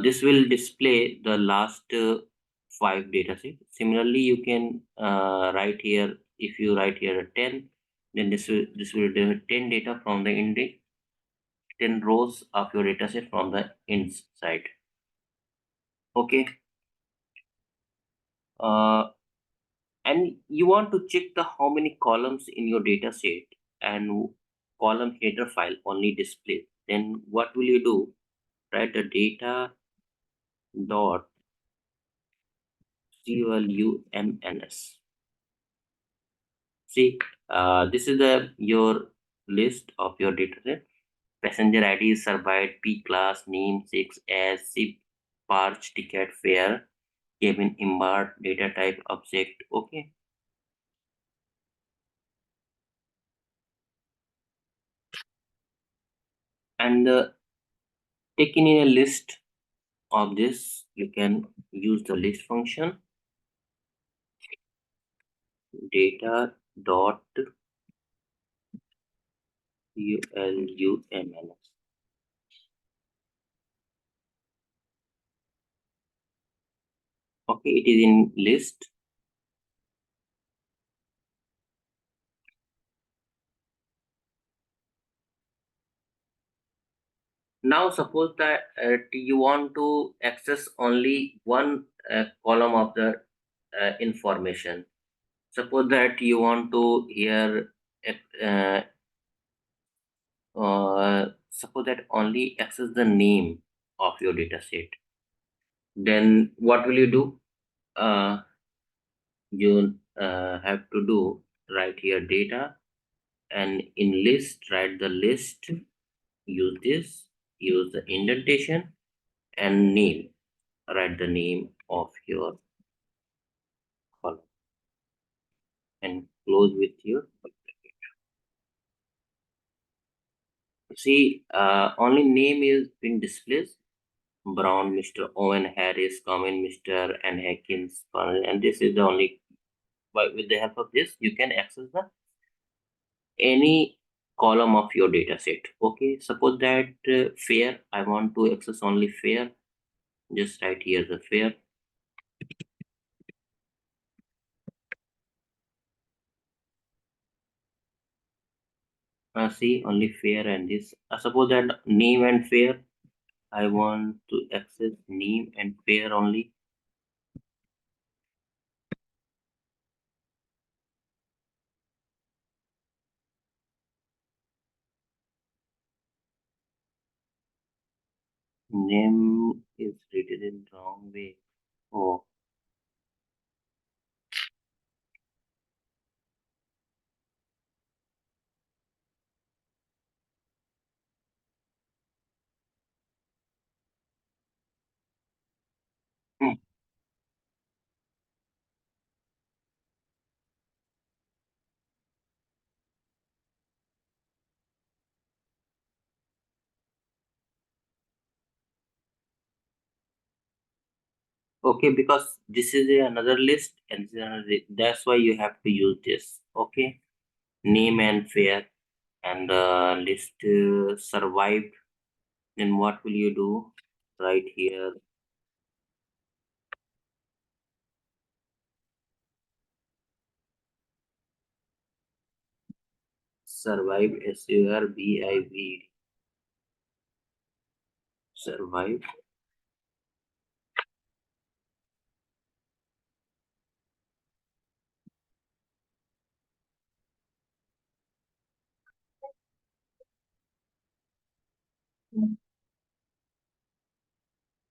this will display the last 5 data set. Similarly, you can write here, if you write here a 10, then this will do 10 data from the index, 10 rows of your data set from the inside. Okay. And you want to check the how many columns in your data set, and column header file only displays, then what will you do? Write the data dot CULUMNS. See, this is the your list of your data set. Passenger ID is survived, P class, name 6 as ship, parch, ticket, fare, cabin embark, data type, object. Okay. And taking in a list of this, you can use the list function, data dot ULUMNS. Okay, it is in list. Now suppose that you want to access only one column of the information. Suppose that you want to here uh, suppose that only access the name of your data set. Then what will you do? You have to do write here data, and in list write the list, use this, use the indentation, and name, write the name of your column and close with your. See, only name is being displayed. Brown, Mr. Owen Harris, Common, Mr. and Hackins, and this is the only. With the help of this, you can access the any column of your data set. Okay, suppose that fare, I want to access only fare. Just write here the fare. See, only fare and this. Suppose that name and fare, I want to access name and fare only. Name is written in wrong way. Oh, hmm. Okay, because this is another list, and this is that's why you have to use this. Okay, name and fare, and list survived. Then what will you do? Right here, survive, SURVIV, survive.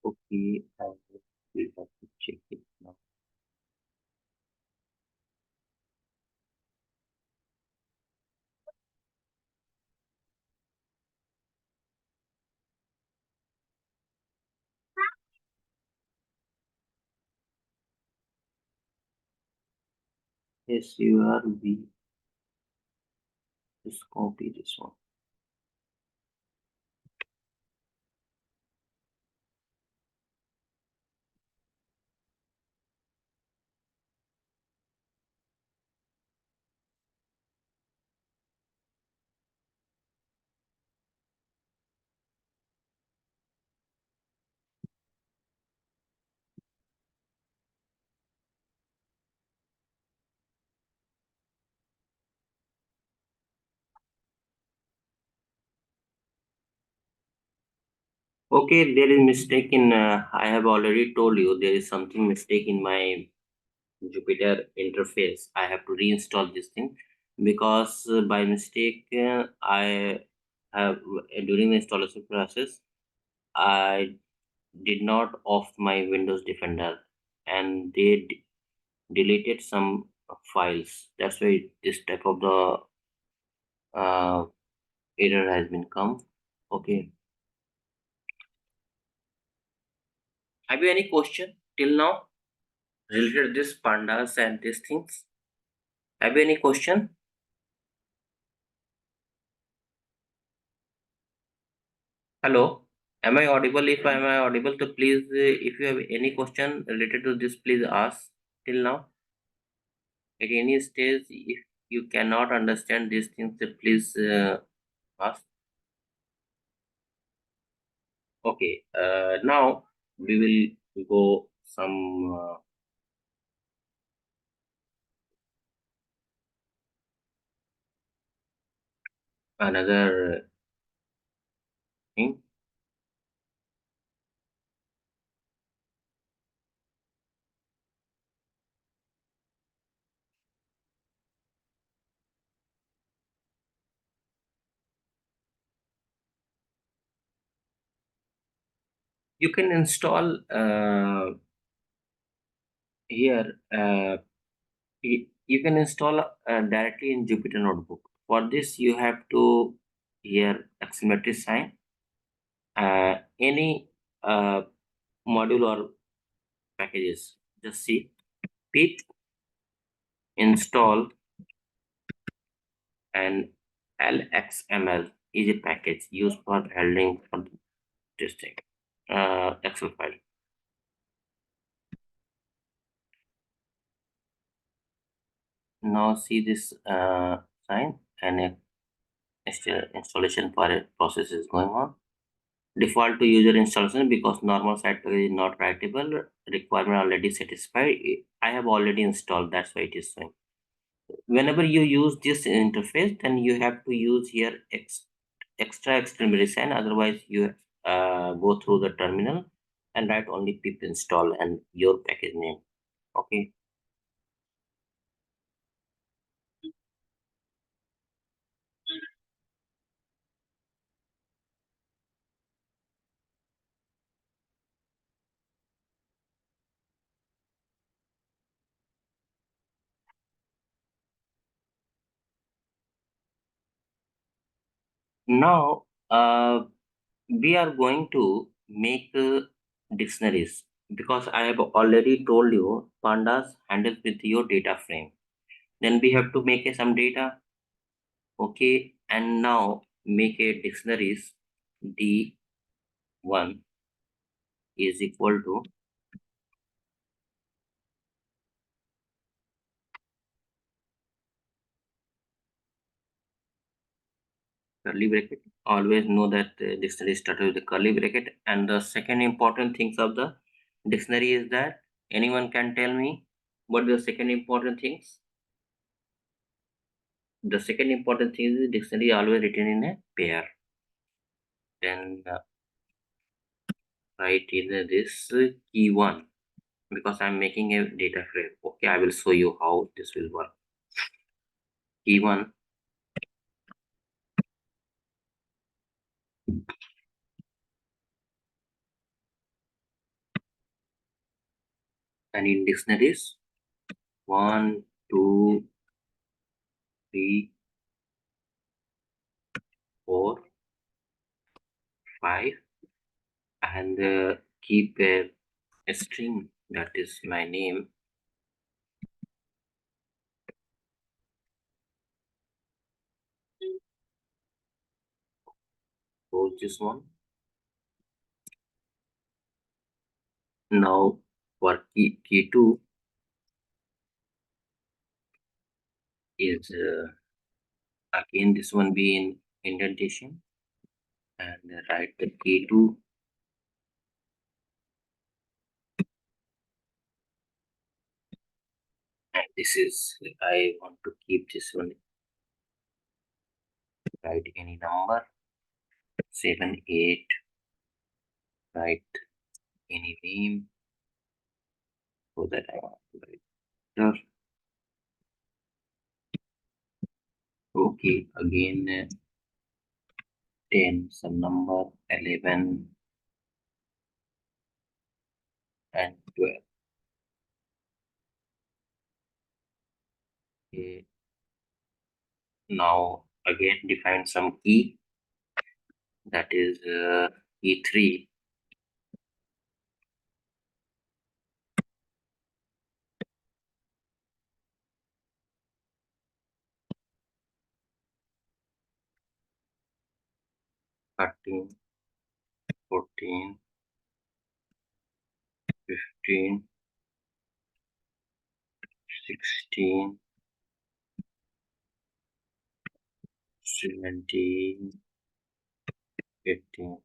Okay, and we have to check it now. SURV, just copy this one. Okay, there is mistake in. I have already told you there is something mistake in my Jupyter interface. I have to reinstall this thing because by mistake I have during the installation process I did not off my Windows Defender and they deleted some files. That's why this type of the uh, error has been come. Okay. Have you any question till now related to this pandas and these things? Have you any question? Hello, am I audible? If I am I audible, to please, if you have any question related to this, please ask till now. At any stage, if you cannot understand these things, please ask. Okay, now we will go some another thing. You can install here. You can install directly in Jupyter Notebook. For this, you have to here exclamatory sign any module or packages. Just see pip install and lxml is a package used for handling for testing Excel file. Now see this sign and installation for a process is going on. Default to user installation because normal site package is not writable. Requirement already satisfied. I have already installed. That's why it is showing. Whenever you use this interface, then you have to use here extra exclamatory sign. Otherwise, you go through the terminal and write only pip install and your package name. Okay. Now, we are going to make dictionaries because I have already told you pandas handles with your data frame. Then we have to make some data. Okay, and now make a dictionaries d1 is equal to curly bracket. Always know that dictionary starts with the curly bracket. And the second important things of the dictionary is that anyone can tell me what the second important things. The second important thing is dictionary always written in a pair. Then write in this key one because I'm making a data frame. Okay, I will show you how this will work. Key one and in dictionaries one, two, three, four, five, and keep a string that is my name. Close this one. Now for key two is again this one be in indentation and write the key two and this is I want to keep this one write any number 7, 8, write any name so that I want to write sir. Okay, again 10, some number 11 and 12. Okay. Now again define some key, that is key 3. Thirteen, 14, 15, 16, 17, 18.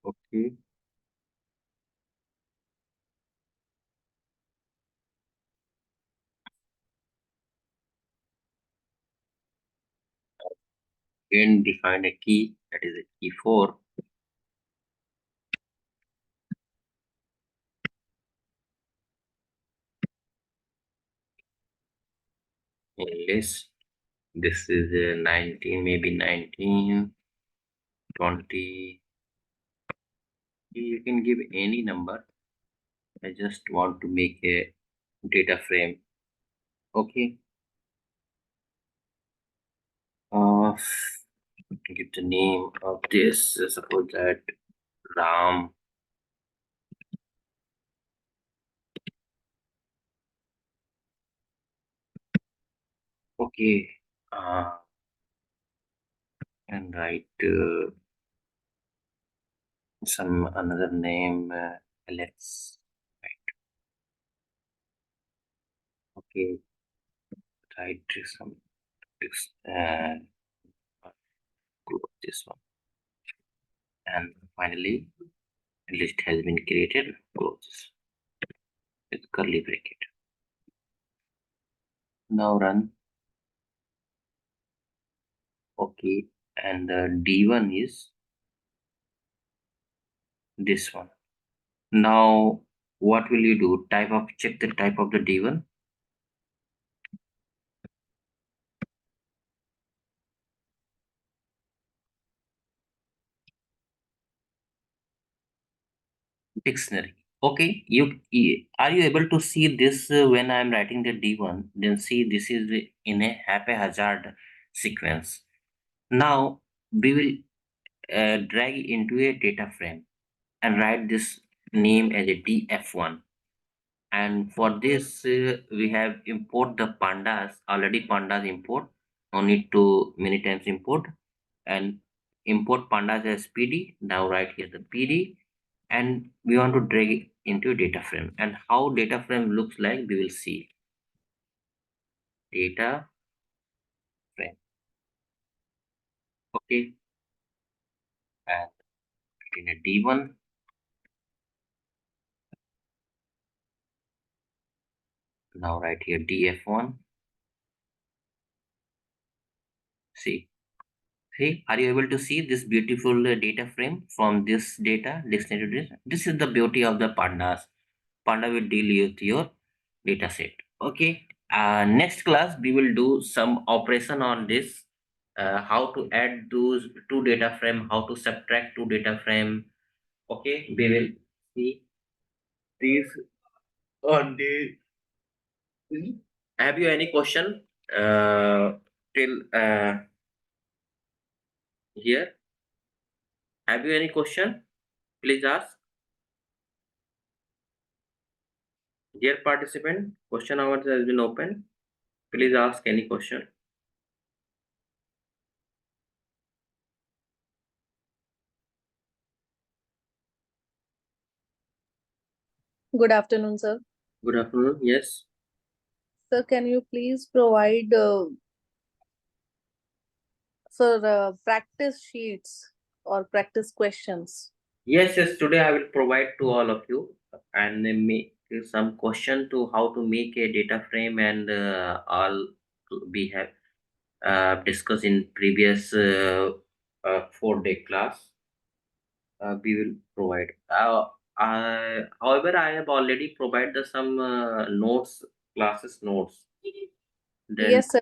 Okay. Again define a key, that is a key 4. In list, this is 19, maybe 19, 20. You can give any number. I just want to make a data frame. Okay. Give the name of this. Suppose that Ram. Okay. And write some another name, Alex. Right. Okay. Write some this. Group this one. And finally, a list has been created. Close with curly bracket. Now run. Okay. And D1 is this one. Now, what will you do? Check the type of the D1. Dictionary. Okay, are you able to see this when I am writing the D1? Then see, this is in a haphazard sequence. Now we will drag into a data frame and write this name as a df1. And for this we have import the pandas, already pandas import, no need to many times import, and import pandas as pd. Now write here the pd, and we want to drag it into a data frame. And how data frame looks like, we will see. Data frame. Okay. And in a d1, now write here df1. See, are you able to see this beautiful data frame from this data dictionary? This is the beauty of the pandas. Panda will deal with your data set. Okay. Next class we will do some operation on this. How to add those two data frame, how to subtract two data frame. Okay, we will see these on the. Have you any question till here? Have you any question? Please ask. Dear participant, question hours has been open. Please ask any question. Good afternoon, sir. Good afternoon. Yes. Sir, can you please provide practice sheets or practice questions? Yes, yes. Today I will provide to all of you and make some question to how to make a data frame, and all we have discussed in previous 4-day class we will provide. However, I have already provided some notes, classes notes. Then Yes, sir.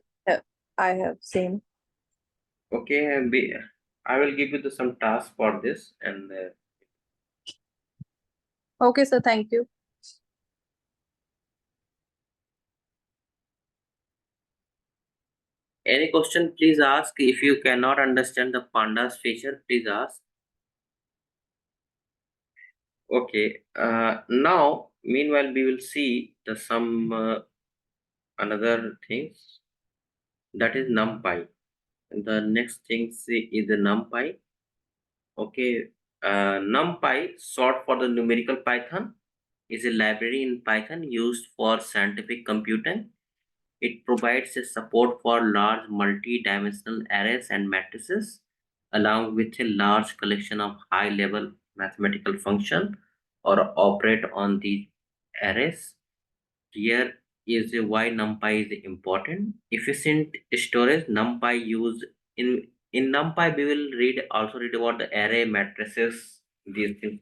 I have seen. okay, I will give you some tasks for this, and Okay, sir. Thank you. any question, please ask. If you cannot understand the pandas feature, please ask. Okay. Now, meanwhile, we will see the some another things, that is NumPy. The next thing is the NumPy. Okay. NumPy, short for the numerical Python, is a library in Python used for scientific computing. It provides a support for large multi-dimensional arrays and matrices, along with a large collection of high-level mathematical function or operate on the arrays. Here is why NumPy is important. Efficient storage. NumPy use in NumPy we will also read about the array matrices, these things.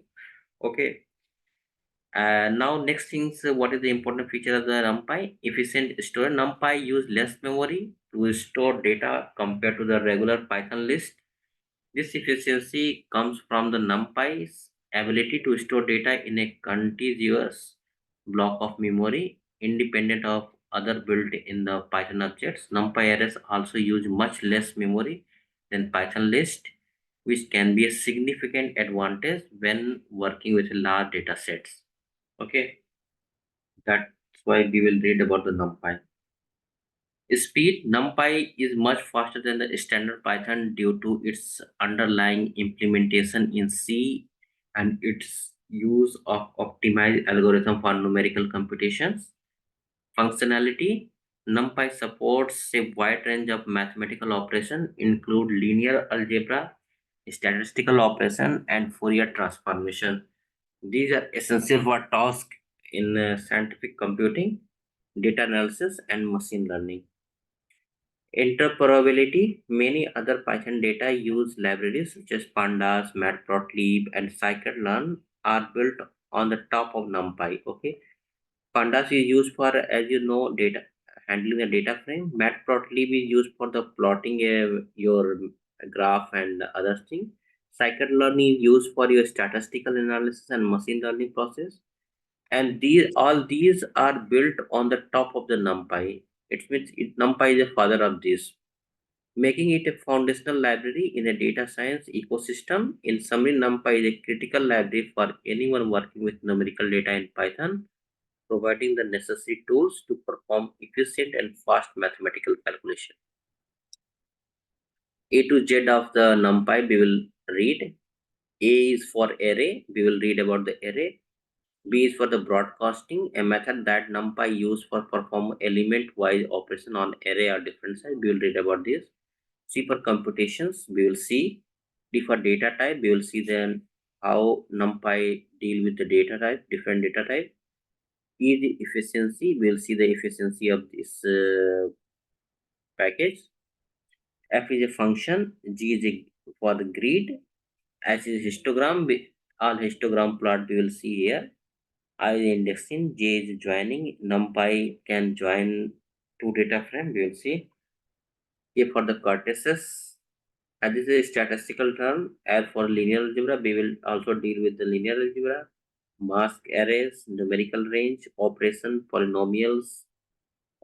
Okay. Now next things, what is the important feature of the NumPy? Efficient storage. NumPy use less memory to store data compared to the regular Python list. This efficiency comes from the NumPy's ability to store data in a contiguous block of memory independent of other built in the Python objects. NumPy arrays also use much less memory than Python list, which can be a significant advantage when working with large data sets. Okay, that's why we will read about the NumPy. Speed. NumPy is much faster than the standard Python due to its underlying implementation in C and its use of optimized algorithm for numerical computations. Functionality. NumPy supports a wide range of mathematical operations, include linear algebra, statistical operation, and Fourier transformation. These are essential for tasks in scientific computing, data analysis, and machine learning. Interoperability. Many other Python data use libraries such as Pandas, Matplotlib, and Scikit-learn are built on the top of NumPy. Okay, Pandas is used for, as you know, data handling a data frame. Matplotlib is used for the plotting your graph and other things. Scikit-learn is used for your statistical analysis and machine learning process. And these are built on the top of the NumPy. It means NumPy is the father of this, making it a foundational library in a data science ecosystem. In summary, NumPy is a critical library for anyone working with numerical data in Python, providing the necessary tools to perform efficient and fast mathematical calculation. A to Z of the NumPy we will read. A is for array, we will read about the array. B is for the broadcasting, a method that NumPy use for perform element-wise operation on array or different size. We will read about this. C for computations, we will see. D for data type, we will see then how NumPy deal with the data type, different data type. E is the efficiency, we will see the efficiency of this package. F is a function, G is for the grid, H is histogram, all histogram plot we will see here. I is indexing, J is joining, NumPy can join two data frame, we will see. A for the cortices, and this is a statistical term. As for linear algebra, we will also deal with the linear algebra, mask arrays, numerical range, operation, polynomials,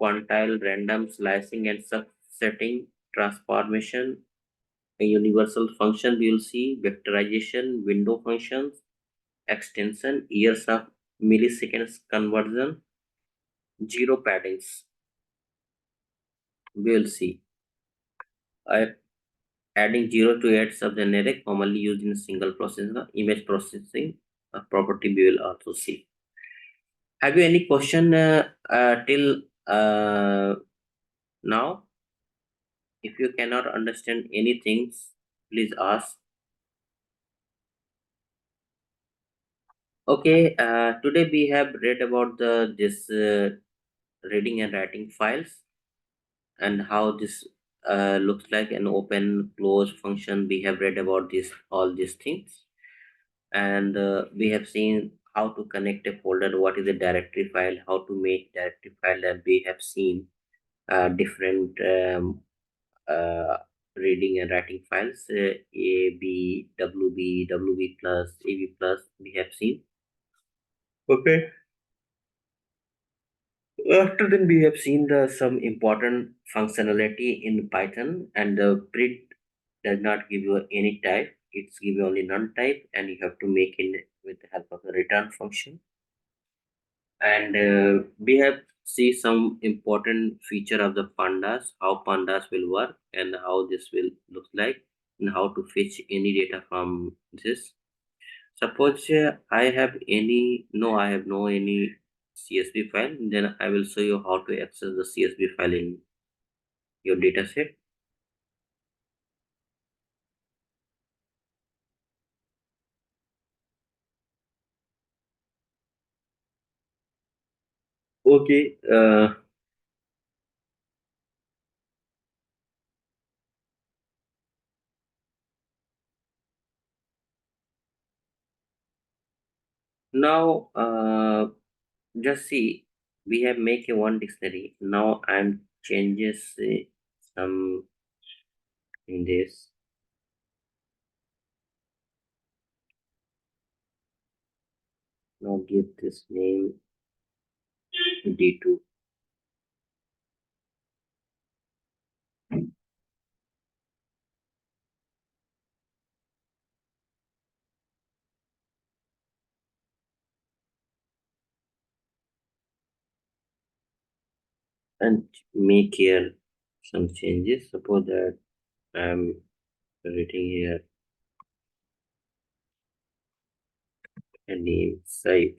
quantile, random, slicing and subsetting, transformation, a universal function we will see, vectorization, window functions, extension, years of milliseconds conversion, zero paddings. We will see. Adding 0 to 8 of the array commonly used in single processing, image processing property we will also see. Have you any question till now? If you cannot understand anything, please ask. Okay, today we have read about this reading and writing files and how this looks like an open close function. We have read about this all these things, and we have seen how to connect a folder, what is a directory file, how to make directory file, and we have seen different uh, reading and writing files, A, B, WB, WB plus, AB plus, we have seen. Okay. After then, we have seen the some important functionality in Python, and the print does not give you any type. It's give you only none type, and you have to make it with the help of the return function. And we have see some important feature of the pandas, how pandas will work, and how this will look like, and how to fetch any data from this. Suppose I have no any CSV file, then I will show you how to access the CSV file in your data set. Okay, now just see, we have make a one dictionary. Now I'm changes some in this. Now give this name D2 and make here some changes. Suppose that I'm writing here a name site.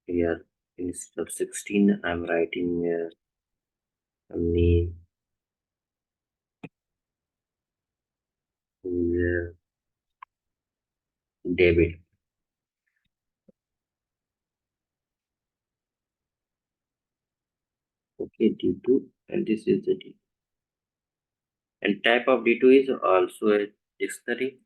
Here instead of 16, I'm writing a name in David. Okay, D2, and this is the D. And type of D2 is also a dictionary.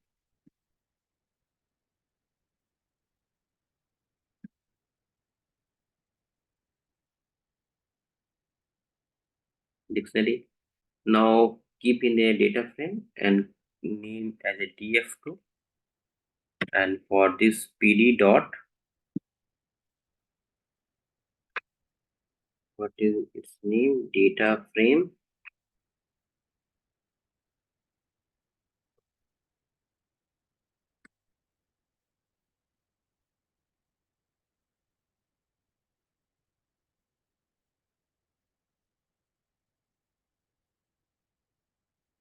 Dictionary. Now keep in a data frame and name as a df2. And for this pd dot, what is its name? Data frame.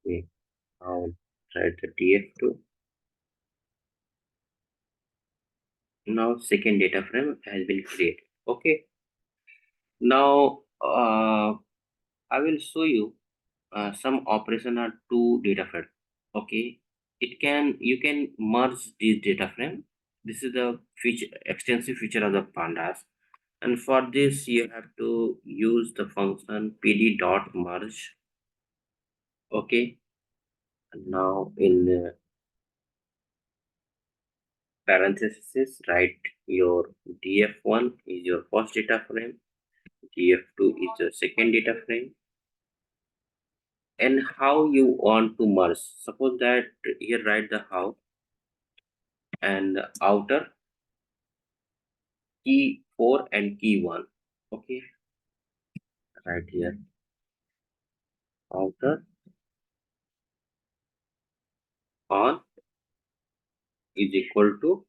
Okay, I'll write the df2. Now second data frame has been created. Okay. Now I will show you some operation are two data frame. Okay, you can merge this data frame. This is the feature, extensive feature of the pandas, and for this you have to use the function pd dot merge. Okay, and now in parentheses write your df1 is your first data frame, df2 is your second data frame, and how you want to merge. Suppose that here write the how, and outer key 4 and key 1. Okay, right here outer on is equal to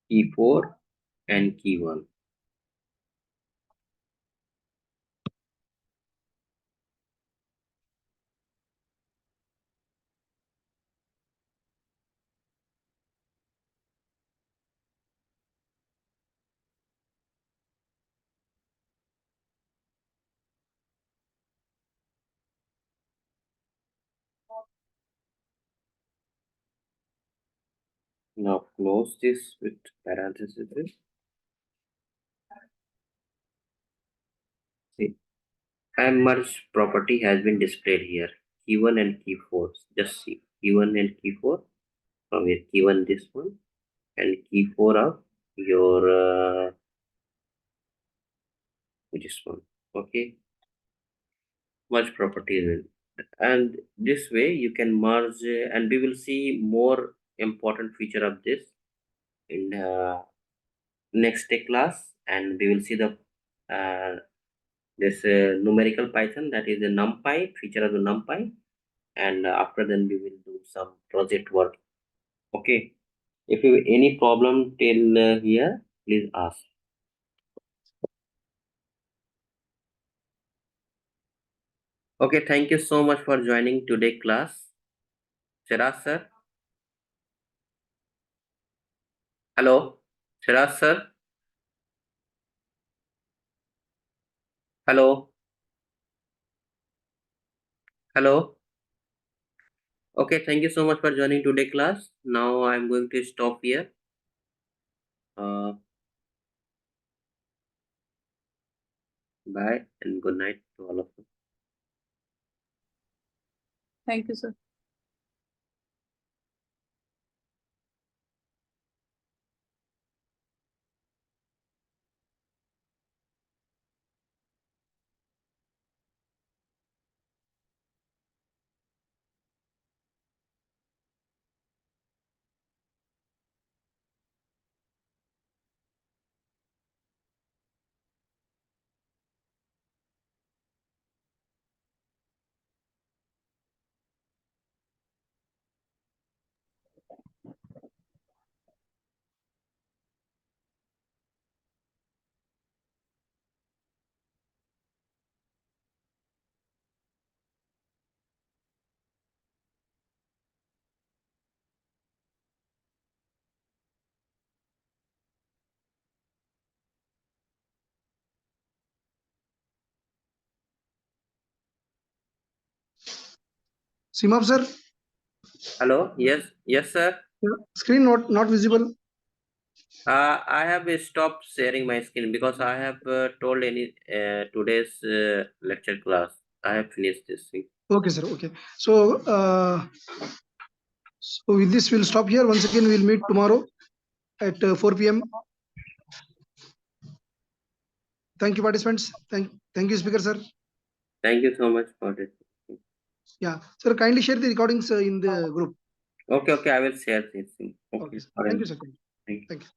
key 4 and key 1. Now close this with parentheses. See, and merge property has been displayed here. Key 1 and key 4. Just see key 1 and key 4. From here, key 1 this one and key 4 of your this one. Okay. Merge properties, and this way you can merge, and we will see more important feature of this in next class, and we will see the this numerical Python, that is the NumPy feature of the NumPy, and after then we will do some project work. Okay, if you have any problem till here, please ask. Okay, thank you so much for joining today class. Shiraz sir. Hello, Shiraz sir. Hello. Hello. Okay, thank you so much for joining today class. Now I'm going to stop here. Bye and good night to all of you. Thank you, sir. Simab sir, Hello. Yes, sir. screen not visible. I have stopped sharing my screen because I have told any today's lecture class. I have finished this thing. Okay, sir. Okay. So, so with this, we'll stop here. Once again, we'll meet tomorrow at 4 p.m. Thank you, participants. Thank you, speaker, sir. Thank you so much for this. Yeah, sir. Kindly share the recordings in the group. Okay. I will share this thing. Okay. Okay, sir. Thank you, sir. Thank you. Thank you.